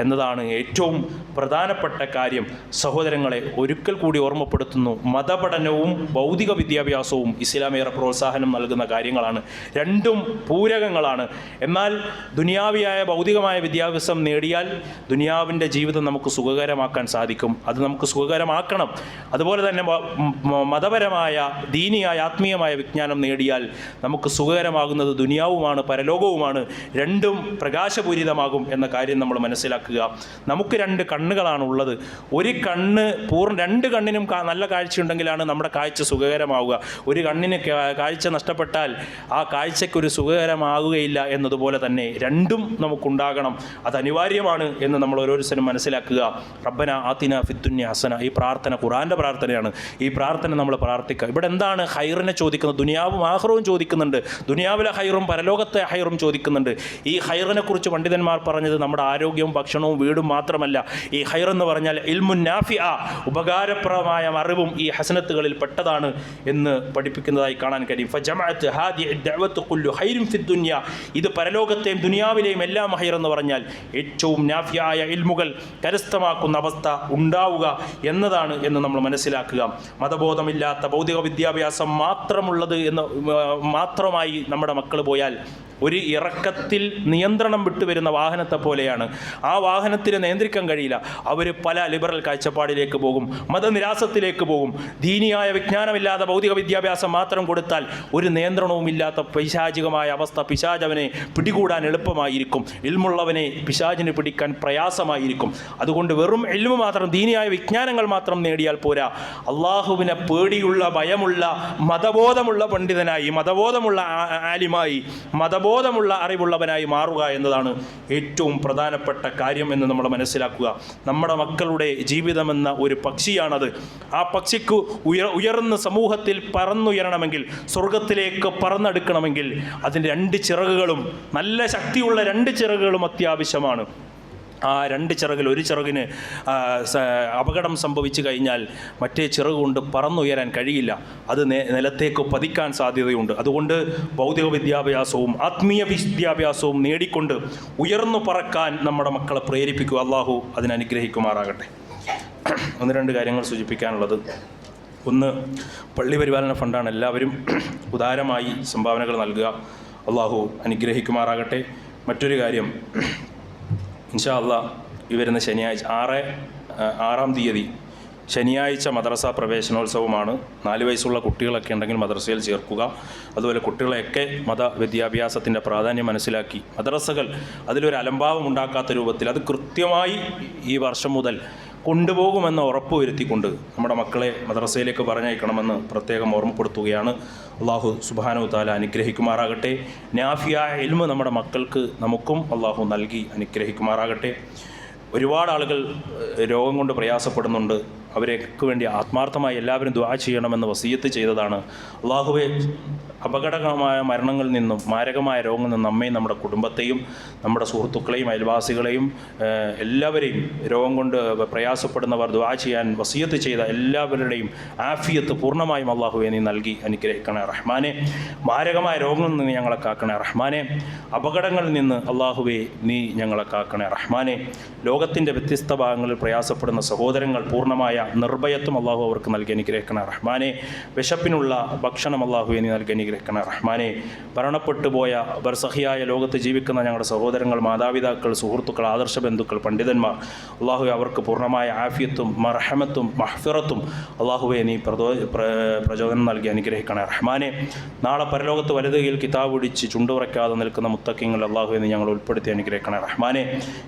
എന്നതാണ് ഏറ്റവും പ്രധാനപ്പെട്ട കാര്യം. സഹോദരങ്ങളെ, ഒരിക്കൽ കൂടി ഓർമ്മപ്പെടുത്തുന്നു, മതപഠനവും ഭൗതിക വിദ്യാഭ്യാസവും ഇസ്ലാമേറെ പ്രോത്സാഹനം നൽകുന്ന കാര്യങ്ങളാണ്. രണ്ടും പൂരകങ്ങളാണ്. എന്നാൽ ദുനിയാവിയായ ഭൗതികമായ വിദ്യാഭ്യാസം നേടിയാൽ ദുനിയാവിൻ്റെ ജീവിതം നമുക്ക് സുഖകരമാക്കാൻ സാധിക്കും. അത് നമുക്ക് സുഖകരമാക്കണം. അതുപോലെ തന്നെ മതപരമായ, ദീനിയായ, ആത്മീയമായ വിജ്ഞാനം നേടിയാൽ നമുക്ക് സുഖകരമാകുന്നത് ദുനിയാവുമാണ്, പരലോകവുമാണ്. രണ്ടും പ്രകാശപൂരിതമാകും എന്ന കാര്യം നമ്മൾ മനസ്സിലാക്കുക. നമുക്ക് രണ്ട് കണ്ണുകളാണ് ഉള്ളത്. ഒരു കണ്ണ് രണ്ട് കണ്ണിനും നല്ല കാഴ്ചയുണ്ടെങ്കിലാണ് നമ്മുടെ കാഴ്ച സുഖകരമാവുക. ഒരു കണ്ണിന് കാഴ്ച നഷ്ടപ്പെട്ടാൽ ആ കാഴ്ചയ്ക്കൊരു സുഖകരമാകുകയില്ല എന്നതുപോലെ തന്നെ രണ്ടും നമുക്കുണ്ടാകണം. അത് അനിവാര്യമാണ് എന്ന് നമ്മൾ ഓരോരുത്തരും മനസ്സിലാക്കുക. റബ്ബന ആതിന ഫിദ്ദുന്യ ഹസന, ഈ പ്രാർത്ഥന ഖുർആൻ്റെ പ്രാർത്ഥനയാണ്. ഈ പ്രാർത്ഥന നമ്മൾ പ്രാർത്ഥിക്കുക. ഇവിടെ എന്താണ് ഹൈറിനെ ചോദിക്കുന്നത്? ദുനിയാവും ആഖിറവും ചോദിക്കുന്നുണ്ട്. ദുനിയാവിലെ ഹൈറും പരലോകത്തെ ഹൈറും ചോദിക്കുന്നുണ്ട്. ഈ ഹൈറിനെ കുറിച്ച് പണ്ഡിതന്മാർ പറഞ്ഞത് നമ്മുടെ ആരോഗ്യവും ഭക്ഷണവും വീടും മാത്രമല്ല. ഈ ഹൈർ എന്ന് പറഞ്ഞാൽ ഇൽമുൻ നാഫിഅ, ഉപകാരപ്രദമായ അറിവും ഈ ഹസനത്തുകളിൽ പെട്ടതാണ് എന്ന് പഠിപ്പിക്കുന്നതായി കാണാൻ കഴിയും. ഫജമഅത്ത് ഹാദിഹി ദഅവത്തു കുല്ലു ഹൈറിൻ ഫിദ്ദുനിയ, ഇത് പരലോകത്തെയും ദുനിയാവിലെയും എല്ലാം ഹൈർ എന്ന് പറഞ്ഞാൽ ഏറ്റവും നാഫിയായ ഇൽമുകൾ കരസ്ഥമാക്കുന്ന അവസ്ഥ ഉണ്ടാവുക എന്നതാണ് എന്ന് നമ്മൾ മനസ്സിലാക്കുക. മതബോധമില്ലാത്ത ഭൗതിക വിദ്യാഭ്യാസം മാത്രമായി നമ്മുടെ മക്കൾ പോയാൽ ഒരു ഇറക്കത്തിൽ നിയന്ത്രണം വിട്ടുവരുന്ന വാഹനത്തെ പോലെയാണ്. ആ വാഹനത്തിന് നിയന്ത്രിക്കാൻ കഴിയില്ല. അവർ പല ലിബറൽ കാഴ്ചപ്പാടിലേക്ക് പോകും, മതനിരാസത്തിലേക്ക് പോകും. ദീനിയായ വിജ്ഞാനമില്ലാതെ ഭൗതിക വിദ്യാഭ്യാസം മാത്രം കൊടുത്താൽ ഒരു നിയന്ത്രണവുമില്ലാത്ത പൈശാചികമായ അവസ്ഥ, പിശാച് അവനെ പിടികൂടാൻ എളുപ്പമായിരിക്കും. ഇൽമുള്ളവനെ പിശാചിന് പിടിക്കാൻ പ്രയാസമായിരിക്കും. അതുകൊണ്ട് വെറും ഇൽമു മാത്രം, ദീനിയായ വിജ്ഞാനങ്ങൾ മാത്രം നേടിയാൽ പോരാ. അള്ളാഹുവിനെ പേടിയുള്ള, ഭയമുള്ള, മതബോധമുള്ള പണ്ഡിതനായി, മതബോധമുള്ള ആലിമായി, മതബോധമുള്ള അറിവുള്ളവനായി മാറുക എന്നതാണ് ഏറ്റവും പ്രധാനപ്പെട്ട കാര്യം എന്ന് നമ്മൾ മനസ്സിലാക്കുക. നമ്മുടെ മക്കളുടെ ജീവിതമെന്ന ഒരു പക്ഷിയാണത്. ആ പക്ഷിക്ക് ഉയർന്ന സമൂഹത്തിൽ പറന്നുയരണമെങ്കിൽ, സ്വർഗത്തിലേക്ക് പറന്നെടുക്കണമെങ്കിൽ അതിൻ്റെ രണ്ട് ചിറകുകളും, നല്ല ശക്തിയുള്ള രണ്ട് ചിറകുകളും അത്യാവശ്യമാണ്. ആ രണ്ട് ചിറകിൽ ഒരു ചിറകിന് അപകടം സംഭവിച്ചു കഴിഞ്ഞാൽ മറ്റേ ചിറക് കൊണ്ട് പറന്നുയരാൻ കഴിയില്ല. അത് നിലത്തേക്ക് പതിക്കാൻ സാധ്യതയുണ്ട്. അതുകൊണ്ട് ഭൗതിക വിദ്യാഭ്യാസവും ആത്മീയ വിദ്യാഭ്യാസവും നേടിക്കൊണ്ട് ഉയർന്നു പറക്കാൻ നമ്മുടെ മക്കളെ പ്രേരിപ്പിക്കുക. അള്ളാഹു അതിനനുഗ്രഹിക്കുമാറാകട്ടെ. ഒന്ന് രണ്ട് കാര്യങ്ങൾ സൂചിപ്പിക്കാനുള്ളത്. ഒന്ന്, പള്ളി പരിപാലന ഫണ്ടാണ്. എല്ലാവരും ഉദാരമായി സംഭാവനകൾ നൽകുക. അള്ളാഹു അനുഗ്രഹിക്കുമാറാകട്ടെ. മറ്റൊരു കാര്യം, ഇൻഷാ അല്ലാഹ് ഈ വരുന്ന ശനിയാഴ്ച 6-ാം തീയതി ശനിയാഴ്ച മദ്രസ പ്രവേശനോത്സവമാണ്. 4 വയസ്സുള്ള കുട്ടികളൊക്കെ ഉണ്ടെങ്കിൽ മദ്രസയിൽ ചേർക്കുക. അതുപോലെ കുട്ടികളെയൊക്കെ മതവിദ്യാഭ്യാസത്തിൻ്റെ പ്രാധാന്യം മനസ്സിലാക്കി മദ്രസകൾ അതിലൊരു അലംഭാവം ഉണ്ടാക്കാത്ത രൂപത്തിൽ അത് കൃത്യമായി ഈ വർഷം മുതൽ കൊണ്ടുപോകുമെന്ന് ഉറപ്പുവരുത്തിക്കൊണ്ട് നമ്മുടെ മക്കളെ മദ്രസയിലേക്ക് പറഞ്ഞയക്കണമെന്ന് പ്രത്യേകം ഓർമ്മപ്പെടുത്തുകയാണ്. അള്ളാഹു സുബ്ഹാനഹു തആല അനുഗ്രഹിക്കുമാറാകട്ടെ. നാഫിയായ ഇൽമ് നമ്മുടെ മക്കൾക്ക്, നമുക്കും അള്ളാഹു നൽകി അനുഗ്രഹിക്കുമാറാകട്ടെ. ഒരുപാട് ആളുകൾ രോഗം കൊണ്ട് പ്രയാസപ്പെടുന്നുണ്ട്. അവർക്ക് വേണ്ടി ആത്മാർത്ഥമായി എല്ലാവരും ദുആ ചെയ്യണമെന്ന് വസിയത്ത് ചെയ്തതാണ്. അള്ളാഹുവെ, അപകടകരമായ മരണങ്ങളിൽ നിന്നും മാരകമായ രോഗങ്ങളിൽ നിന്നും നമ്മയും നമ്മുടെ കുടുംബത്തെയും നമ്മുടെ സുഹൃത്തുക്കളെയും അയൽവാസികളെയും എല്ലാവരെയും, രോഗം കൊണ്ട് പ്രയാസപ്പെടുന്നവർ ദുആ ചെയ്യാൻ വസിയത്ത് ചെയ്ത എല്ലാവരുടെയും ആഫിയത്ത് പൂർണ്ണമായും അള്ളാഹുവെ നീ നൽകി അനുഗ്രഹിക്കണേ റഹ്മാനെ. മാരകമായ രോഗങ്ങളിൽ നിന്ന് ഞങ്ങളെ കാക്കണേ റഹ്മാനെ. അപകടങ്ങളിൽ നിന്ന് അള്ളാഹുവെ നീ ഞങ്ങളെ കാക്കണേ റഹ്മാനെ. ലോകത്തിൻ്റെ വ്യത്യസ്ത ഭാഗങ്ങളിൽ പ്രയാസപ്പെടുന്ന സഹോദരങ്ങൾ പൂർണ്ണമായ നിർഭയത്വം അള്ളാഹു അവർക്ക് നൽകി അനുഗ്രഹിക്കണേ റഹ്മാനെ. വിശപ്പിനുള്ള ഭക്ഷണം അള്ളാഹുവെ നീ നൽകി അനുഗ്രഹിക്കണേ റഹ്മാനെ. മരണപ്പെട്ടു പോയ ബർസഹിയായ ലോകത്ത് ജീവിക്കുന്ന ഞങ്ങളുടെ സഹോദരങ്ങൾ, മാതാപിതാക്കൾ, സുഹൃത്തുക്കൾ, ആദർശ ബന്ധുക്കൾ, പണ്ഡിതന്മാർ, അള്ളാഹുവെ അവർക്ക് പൂർണ്ണമായ ആഫിയത്തും മർഹമത്തും മഹ്ഫിറത്തും അള്ളാഹുവെ നീ പ്രചോദനം നൽകി അനുഗ്രഹിക്കണേ റഹ്മാനെ. നാളെ പരലോകത്ത് വലതുകയിൽ കിതാബ് ഒടിച്ച് ചുണ്ടുറയ്ക്കാതെ നിൽക്കുന്ന മുത്തക്കിങ്ങൾ അള്ളാഹുവെ നീ ഞങ്ങൾ ഉൾപ്പെടുത്തി അനുഗ്രഹിക്കണേ റഹ്മാനെ.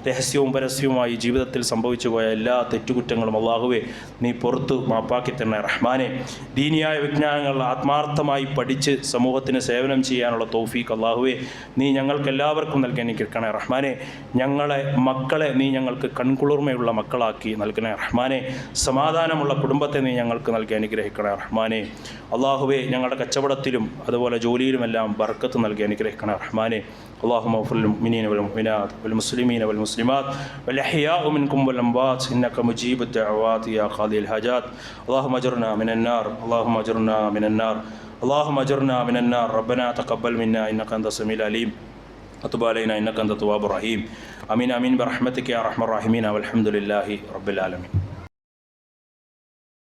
രഹസ്യവും പരസ്യവുമായി ജീവിതത്തിൽ സംഭവിച്ചു പോയ എല്ലാ തെറ്റുകുറ്റങ്ങളും അള്ളാഹുവെ നീ പുറത്തു മാപ്പാക്കി തന്നെ റഹ്മാനെ. ദീനിയായ വിജ്ഞാനങ്ങൾ ആത്മാർത്ഥമായി പഠിച്ച് സമൂഹത്തിന് സേവനം ചെയ്യാനുള്ള തൗഫീഖ് അല്ലാഹുവേ നീ ഞങ്ങൾക്കെല്ലാവർക്കും നൽകി അനുഗ്രഹിക്കണേ റഹ്മാനെ. ഞങ്ങളെ മക്കളെ നീ ഞങ്ങൾക്ക് കൺകുളിർമയുള്ള മക്കളാക്കി നൽകണേ റഹ്മാനെ. സമാധാനമുള്ള കുടുംബത്തെ നീ ഞങ്ങൾക്ക് നൽകി അനുഗ്രഹിക്കണേ റഹ്മാനെ. അല്ലാഹുവേ ഞങ്ങളുടെ കച്ചവടത്തിലും അതുപോലെ ജോലിയിലുമെല്ലാം ബർക്കത്ത് നൽകി അനുഗ്രഹിക്കണേ റഹ്മാനെ. اللهم اغفر للمؤمنين والمؤمنات والمسلمين والمسلمات والأحياء منكم والأموات إنك مجيب الدعوات يا قاضي الحاجات. اللهم أجرنا من النار، اللهم أجرنا من النار، اللهم أجرنا من النار. ربنا تقبل منا إنك أنت السميع العليم وتب علينا إنك أنت التواب الرحيم. آمين آمين برحمتك يا أرحم الراحمين والحمد لله رب العالمين.